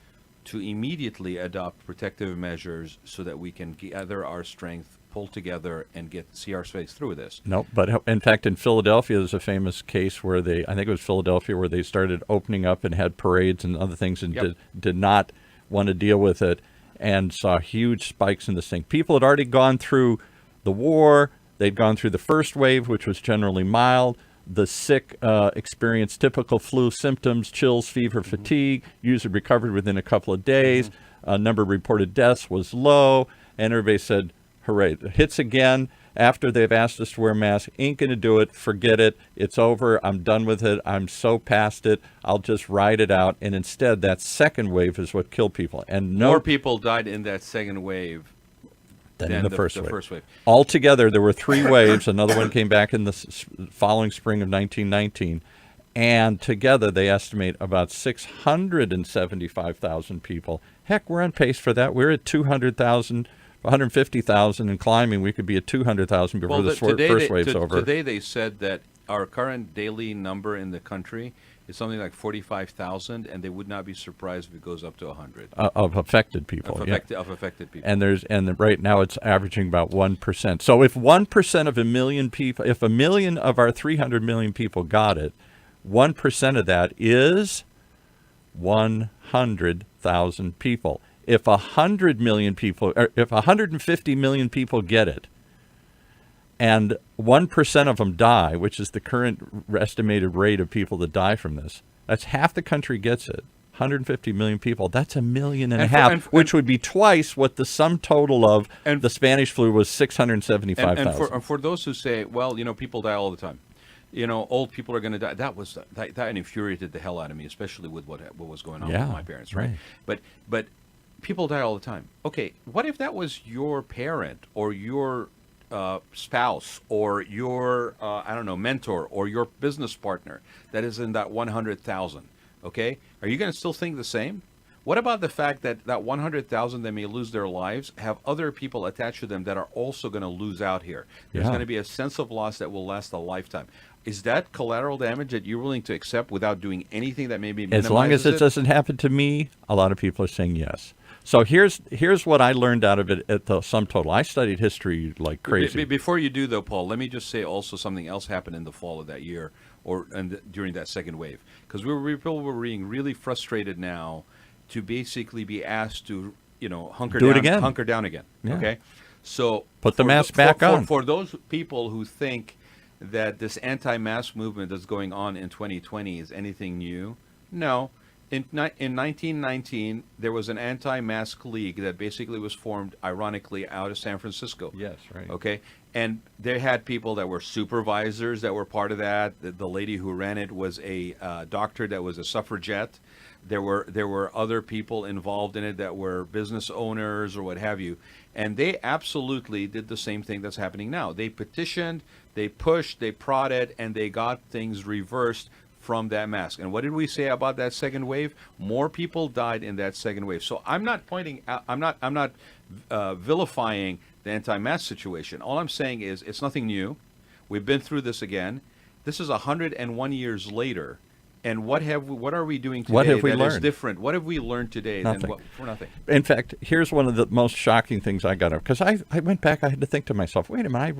to immediately adopt protective measures so that we can gather our strength, pull together, and see our space through this.
No, but in fact, in Philadelphia, there's a famous case where I think it was Philadelphia, where they started opening up and had parades and other things and did not want to deal with it and saw huge spikes in this thing. People had already gone through the war. They'd gone through the first wave, which was generally mild. The sick experienced typical flu symptoms, chills, fever, fatigue, usually recovered within a couple of days. Number of reported deaths was low, and everybody said, hooray. It hits again after they've asked us to wear masks. Ain't going to do it. Forget it. It's over. I'm done with it. I'm so past it. I'll just ride it out. And instead, that second wave is what killed people. And
more people died in that second wave
than in the first wave. Altogether, there were 3 waves. Another one came back in the following spring of 1919. And together, they estimate about 675,000 people. Heck, we're on pace for that. We're at 200,000 150,000 and climbing. We could be at 200,000 before the first wave's over.
Today they said that our current daily number in the country is something like 45,000, and they would not be surprised if it goes up to 100.
Of affected people.
Of affected people.
And right now it's averaging about 1%. So if 1% of a million people, if a million of our 300 million people got it, 1% of that is 100,000 people. If 100 million people, or if 150 million people get it, and 1% of them die, which is the current estimated rate of people that die from this, that's half the country gets it. 150 million people, that's 1.5 million, which would be twice what the sum total of the Spanish flu was, 675,000.
And for those who say, well, people die all the time. Old people are going to die. That infuriated the hell out of me, especially with what was going on with my parents, right? But people die all the time. Okay, what if that was your parent or your spouse or your mentor or your business partner that is in that 100,000? Okay, are you going to still think the same? What about the fact that 100,000 that may lose their lives have other people attached to them that are also going to lose out here? There's going to be a sense of loss that will last a lifetime. Is that collateral damage that you're willing to accept without doing anything that maybe minimizes
as long as it doesn't happen to me? A lot of people are saying yes. So here's what I learned out of it at the sum total. I studied history like crazy.
Before you do, though, Paul, let me just say also something else happened in the fall of that year during that second wave. Because people were being really frustrated now to basically be asked to, hunker down again.
Yeah.
Okay? So
put the mask back on.
For those people who think that this anti-mask movement that's going on in 2020 is anything new, no. In 1919, there was an anti-mask league that basically was formed, ironically, out of San Francisco.
Yes, right.
Okay, and they had people that were supervisors that were part of that. The lady who ran it was a doctor that was a suffragette. There were other people involved in it that were business owners or what have you, and they absolutely did the same thing that's happening now. They petitioned, they pushed, they prodded, and they got things reversed from that mask. And what did we say about that second wave? More people died in that second wave. So I'm not vilifying the anti-mask situation. All I'm saying is it's nothing new. We've been through this again. This is 101 years later. And what are we doing today that is different? What have we learned today?
Nothing.
Nothing.
In fact, here's one of the most shocking things I got up, because I went back, I had to think to myself, wait a minute,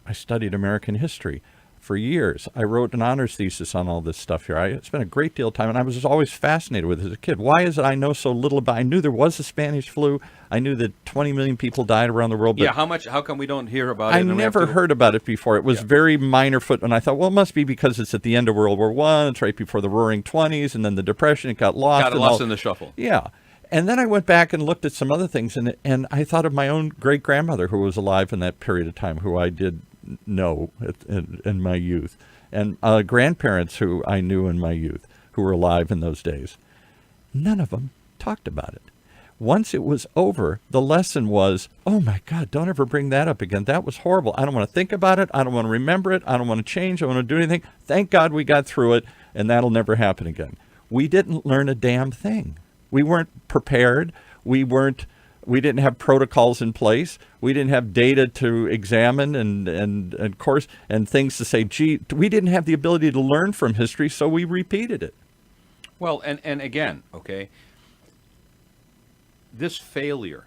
I studied American history for years. I wrote an honors thesis on all this stuff here. I spent a great deal of time, and I was just always fascinated with it as a kid. Why is it I know so little about? I knew there was a Spanish flu. I knew that 20 million people died around the world. But
how come we don't hear about it?
I never heard about it before. It was very minor foot, and I thought, well, it must be because it's at the end of World War I. It's right before the Roaring '20s, and then the Depression. It got lost.
In the shuffle.
Yeah. And then I went back and looked at some other things, and I thought of my own great-grandmother who was alive in that period of time, who I did know in my youth. And grandparents who I knew in my youth who were alive in those days. None of them talked about it. Once it was over, the lesson was, oh my God, don't ever bring that up again. That was horrible. I don't want to think about it. I don't want to remember it. I don't want to change. I don't want to do anything. Thank God we got through it, and that'll never happen again. We didn't learn a damn thing. We weren't prepared. We didn't have protocols in place. We didn't have data to examine and course and things to say, gee, we didn't have the ability to learn from history, so we repeated it.
Well, and again, okay, this failure,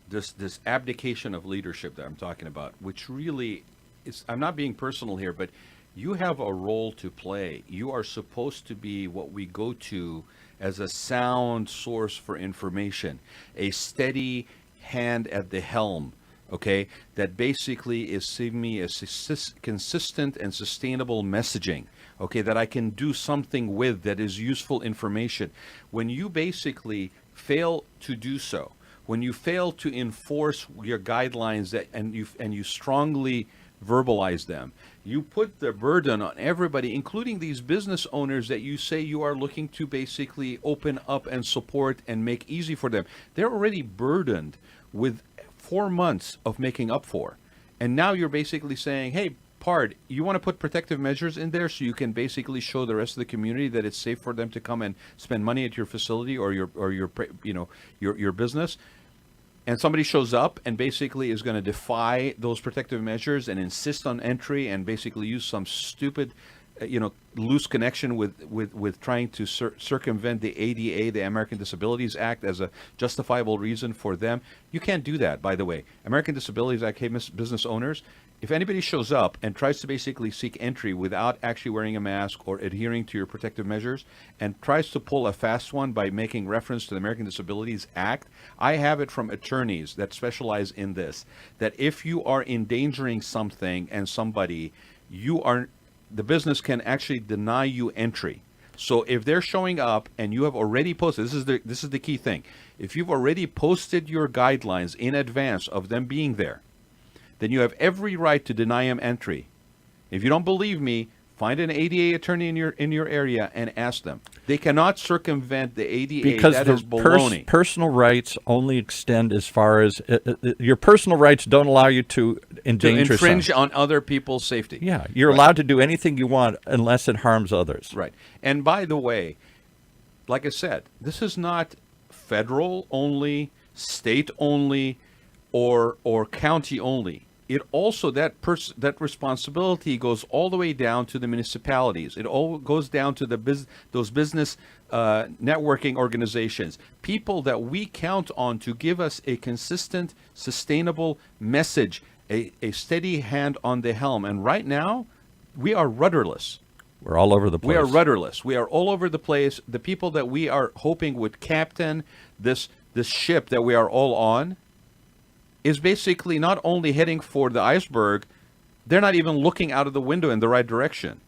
this abdication of leadership that I'm talking about, which really is, I'm not being personal here, but you have a role to play. You are supposed to be what we go to as a sound source for information, a steady hand at the helm, okay, that basically is giving me a consistent and sustainable messaging, okay, that I can do something with that is useful information. When you basically fail to do so, when you fail to enforce your guidelines and you strongly verbalize them, you put the burden on everybody, including these business owners that you say you are looking to basically open up and support and make easy for them. They're already burdened with 4 months of making up for. And now you're basically saying, hey, Pard, you want to put protective measures in there so you can basically show the rest of the community that it's safe for them to come and spend money at your facility or your business. and somebody shows up and basically is going to defy those protective measures and insist on entry and basically use some stupid, loose connection with trying to circumvent the ADA, the American Disabilities Act, as a justifiable reason for them. You can't do that, by the way. American Disabilities Act, hey, business owners, if anybody shows up and tries to basically seek entry without actually wearing a mask or adhering to your protective measures and tries to pull a fast one by making reference to the American Disabilities Act, I have it from attorneys that specialize in this, that if you are endangering something and somebody, the business can actually deny you entry. So if they're showing up and you have already posted, this is the key thing. If you've already posted your guidelines in advance of them being there, then you have every right to deny them entry. If you don't believe me, find an ADA attorney in your area and ask them. They cannot circumvent the ADA.
Because
that is baloney.
Personal rights only extend as far as your personal rights don't allow you to
infringe on other people's safety.
Yeah, you're allowed to do anything you want unless it harms others.
Right. And by the way, like I said, this is not federal only, state only, or county only. It also, that responsibility goes all the way down to the municipalities. It all goes down to those business networking organizations, people that we count on to give us a consistent, sustainable message, a steady hand on the helm. And right now, we are rudderless.
We're all over the place.
We are rudderless. We are all over the place. The people that we are hoping would captain this ship that we are all on is basically not only heading for the iceberg, they're not even looking out of the window in the right direction.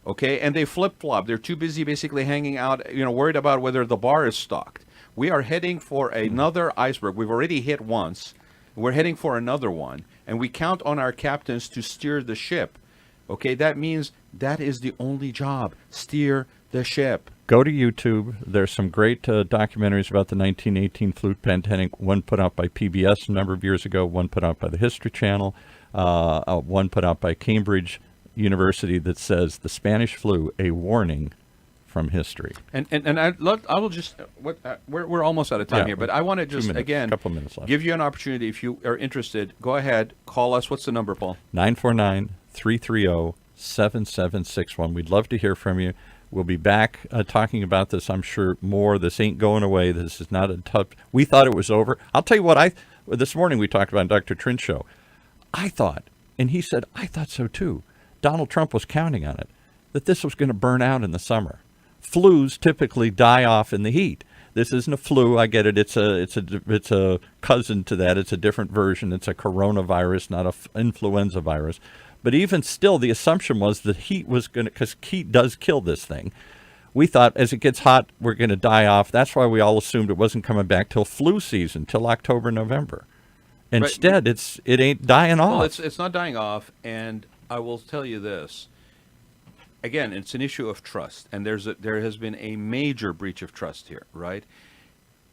Okay? And they flip-flop. They're too busy basically hanging out, worried about whether the bar is stocked. We are heading for another iceberg. We've already hit once. We're heading for another one. And we count on our captains to steer the ship. Okay? That means that is the only job. Steer the ship.
Go to YouTube. There's some great documentaries about the 1918 flu pandemic, one put out by PBS a number of years ago, one put out by the History Channel, one put out by Cambridge University that says the Spanish flu, a warning from history.
And I will just, we're almost out of time here, but I want to just, again,
couple minutes left.
Give you an opportunity. If you are interested, go ahead, call us. What's the number, Paul?
949-330-7761. We'd love to hear from you. We'll be back talking about this, I'm sure, more. This ain't going away. This is not a tough... We thought it was over. I'll tell you what, this morning we talked about Dr. Trin's show. I thought, and he said, I thought so too, Donald Trump was counting on it, that this was going to burn out in the summer. Flus typically die off in the heat. This isn't a flu. I get it. It's a cousin to that. It's a different version. It's a coronavirus, not a influenza virus. But even still, the assumption was that heat was going to, because heat does kill this thing. We thought as it gets hot, we're going to die off. That's why we all assumed it wasn't coming back till flu season, till October, November. Instead, it ain't dying off.
Well, it's not dying off, and I will tell you this. Again, it's an issue of trust, and there has been a major breach of trust here, right?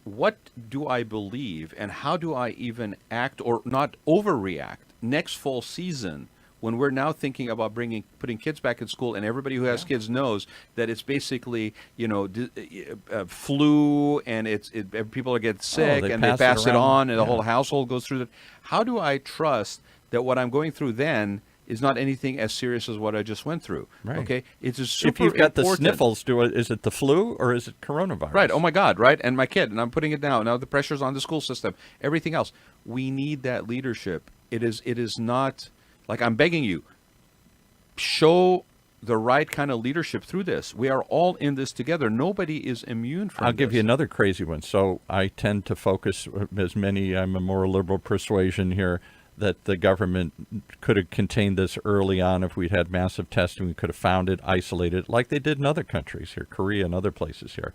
What do I believe, and how do I even act or not overreact next fall season when we're now thinking about putting kids back in school, and everybody who has kids knows that it's basically, flu, and people get sick, and they pass it on, and the whole household goes through that. How do I trust that what I'm going through then is not anything as serious as what I just went through?
Right.
Okay, it's a super
If you've got
important.
the sniffles, is it the flu or is it coronavirus?
Right. Oh my God. Right. And my kid, and I'm putting it down. Now the pressure's on the school system. Everything else. We need that leadership. It is not. Like, I'm begging you, show the right kind of leadership through this. We are all in this together. Nobody is immune from this.
I'll give you another crazy one. So I tend to focus, I'm a more liberal persuasion here, that the government could have contained this early on. If we'd had massive testing, we could have found it, isolated it, like they did in other countries here, Korea and other places here.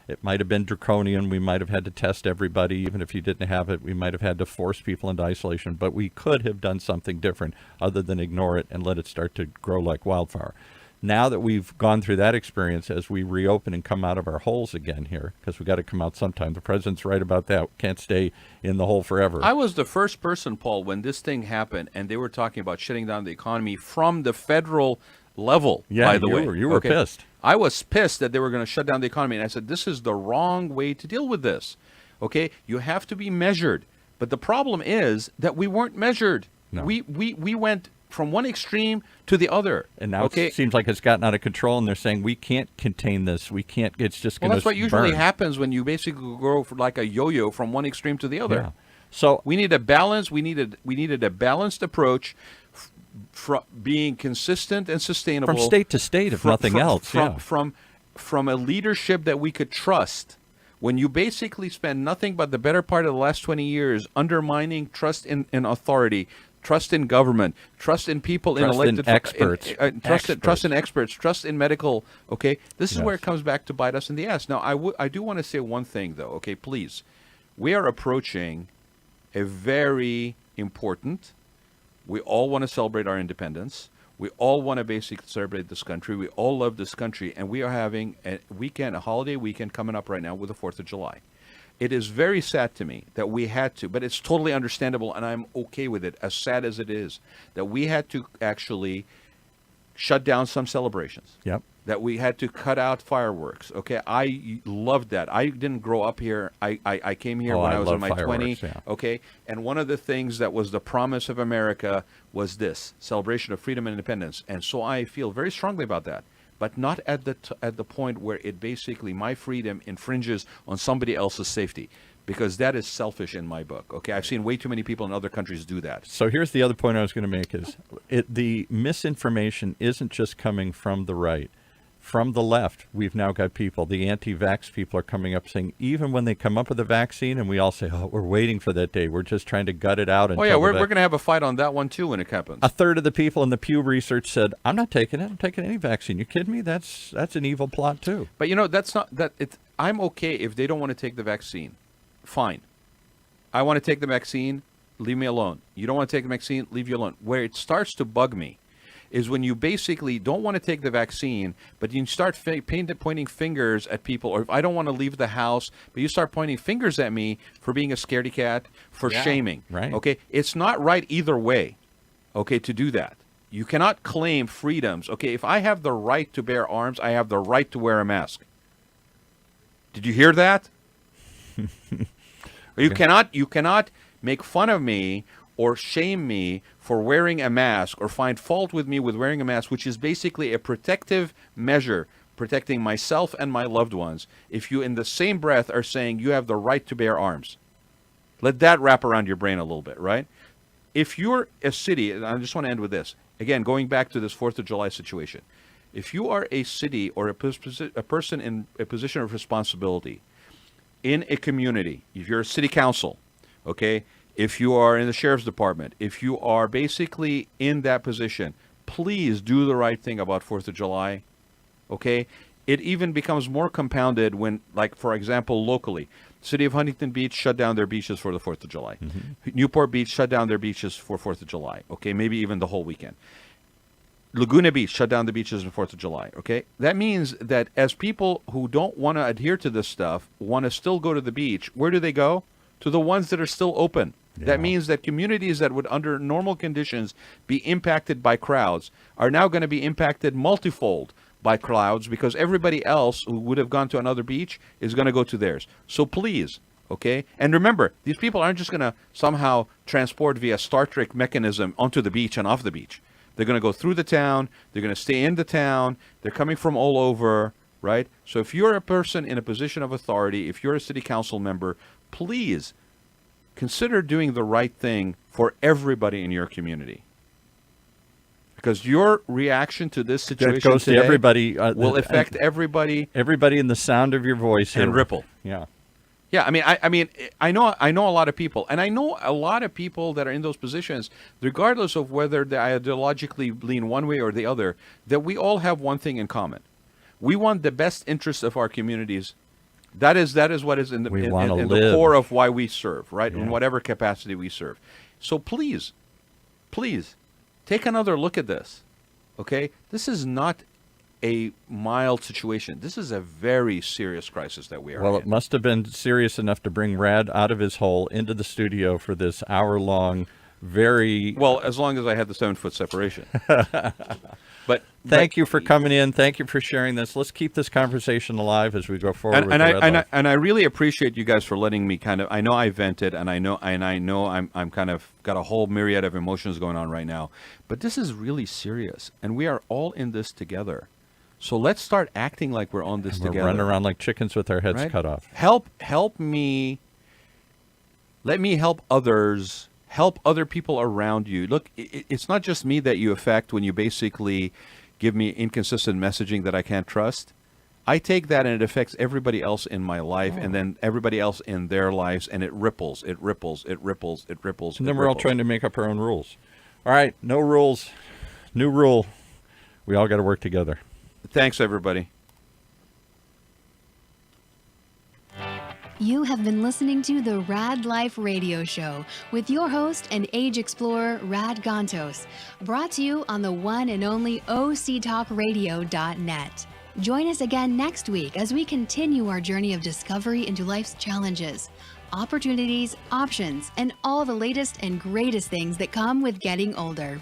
It might have been draconian. We might have had to test everybody. Even if you didn't have it, we might have had to force people into isolation. But we could have done something different other than ignore it and let it start to grow like wildfire. Now that we've gone through that experience, as we reopen and come out of our holes again here, because we got to come out sometime. The president's right about that. We can't stay in the hole forever.
I was the first person, Paul, when this thing happened, and they were talking about shutting down the economy from the federal level, by the way.
You were pissed.
I was pissed that they were going to shut down the economy, and I said, this is the wrong way to deal with this. Okay? You have to be measured. But the problem is that we weren't measured.
No.
We went from one extreme to the other.
And now it seems like it's gotten out of control, and they're saying we can't contain this. We can't. It's just going to burn.
Well, that's what usually happens when you basically go for like a yo-yo from one extreme to the other.
Yeah. So
we need a balance. We needed a balanced approach, from being consistent and sustainable
from state to state, if nothing else.
From a leadership that we could trust. When you basically spend nothing but the better part of the last 20 years undermining trust in authority, trust in government, trust in people,
trust
in elected
experts,
trust in experts, trust in medical. Okay, this is where it comes back to bite us in the ass. Now, I do want to say one thing though. Okay, please, we are approaching a very important. We all want to celebrate our independence. We all want to basically celebrate this country. We all love this country, and we are having a holiday weekend coming up right now with the 4th of July. It is very sad to me that we had to, but it's totally understandable, and I'm okay with it, as sad as it is, that we had to actually shut down some celebrations.
Yep.
That we had to cut out fireworks. Okay, I loved that. I didn't grow up here. I came here when I was in my 20s.
Yeah.
Okay, and one of the things that was the promise of America was this celebration of freedom and independence, and so I feel very strongly about that. But not at the point where it basically my freedom infringes on somebody else's safety, because that is selfish in my book. Okay, I've seen way too many people in other countries do that.
So here's the other point I was going to make: is the misinformation isn't just coming from the right. From the left, we've now got people, the anti-vax people are coming up saying, even when they come up with a vaccine, and we all say, oh, we're waiting for that day. We're just trying to gut it out.
Oh, yeah, we're going to have a fight on that one, too, when it happens.
A third of the people in the Pew Research said, I'm not taking it. I'm taking any vaccine. You kidding me? That's an evil plot, too.
But, that's not that. I'm okay if they don't want to take the vaccine. Fine. I want to take the vaccine. Leave me alone. You don't want to take the vaccine. Leave you alone. Where it starts to bug me is when you basically don't want to take the vaccine, but you start pointing fingers at people, or if I don't want to leave the house, but you start pointing fingers at me for being a scaredy cat, for shaming.
Right.
Okay, it's not right either way, okay, to do that. You cannot claim freedoms. Okay, if I have the right to bear arms, I have the right to wear a mask. Did you hear that? You cannot make fun of me or shame me for wearing a mask, or find fault with me with wearing a mask, which is basically a protective measure, protecting myself and my loved ones, if you in the same breath are saying you have the right to bear arms. Let that wrap around your brain a little bit, right? If you're a city, and I just want to end with this, again, going back to this 4th of July situation, if you are a city or a person in a position of responsibility in a community, if you're a city council, okay, if you are in the sheriff's department, if you are basically in that position, please do the right thing about 4th of July, okay? It even becomes more compounded when, like, for example, locally, City of Huntington Beach shut down their beaches for the 4th of July. Mm-hmm. Newport Beach shut down their beaches for 4th of July, okay? Maybe even the whole weekend. Laguna Beach shut down the beaches on 4th of July, okay? That means that as people who don't want to adhere to this stuff want to still go to the beach, where do they go? To the ones that are still open. Yeah. That means that communities that would, under normal conditions, be impacted by crowds are now going to be impacted multifold by crowds, because everybody else who would have gone to another beach is going to go to theirs. So please, okay? And remember, these people aren't just going to somehow transport via Star Trek mechanism onto the beach and off the beach. They're going to go through the town. They're going to stay in the town. They're coming from all over, right? So if you're a person in a position of authority, if you're a city council member, please consider doing the right thing for everybody in your community. Because your reaction to this situation
goes
today
to everybody,
will affect everybody.
Everybody in the sound of your voice
and
here.
Ripple.
Yeah.
Yeah, I know a lot of people, and I know a lot of people that are in those positions, regardless of whether they ideologically lean one way or the other, that we all have one thing in common. We want the best interests of our communities. That is what is in the core of why we serve, right? Yeah. In whatever capacity we serve. So please, take another look at this, okay? This is not a mild situation. This is a very serious crisis that we are in.
Well, it must have been serious enough to bring Raad out of his hole into the studio for this hour-long, very...
Well, as long as I had the 7-foot separation.
Thank you for coming in. Thank you for sharing this. Let's keep this conversation alive as we go forward with Raad Life.
And I really appreciate you guys for letting me I know I vented, and I know I'm kind of got a whole myriad of emotions going on right now. But this is really serious, and we are all in this together. So let's start acting like we're on this together.
We're running around like chickens with our heads cut off.
Help me. Let me help others. Help other people around you. Look, it's not just me that you affect when you basically give me inconsistent messaging that I can't trust. I take that and it affects everybody else in my life, and then everybody else in their lives, and it ripples, it ripples, it ripples, it ripples.
And then we're all trying to make up our own rules. All right, no rules. New rule. We all got to work together.
Thanks, everybody.
You have been listening to the Raad Life radio show with your host and age explorer, Rad Gantos, brought to you on the one and only octalkradio.net. Join us again next week as we continue our journey of discovery into life's challenges, opportunities, options, and all the latest and greatest things that come with getting older.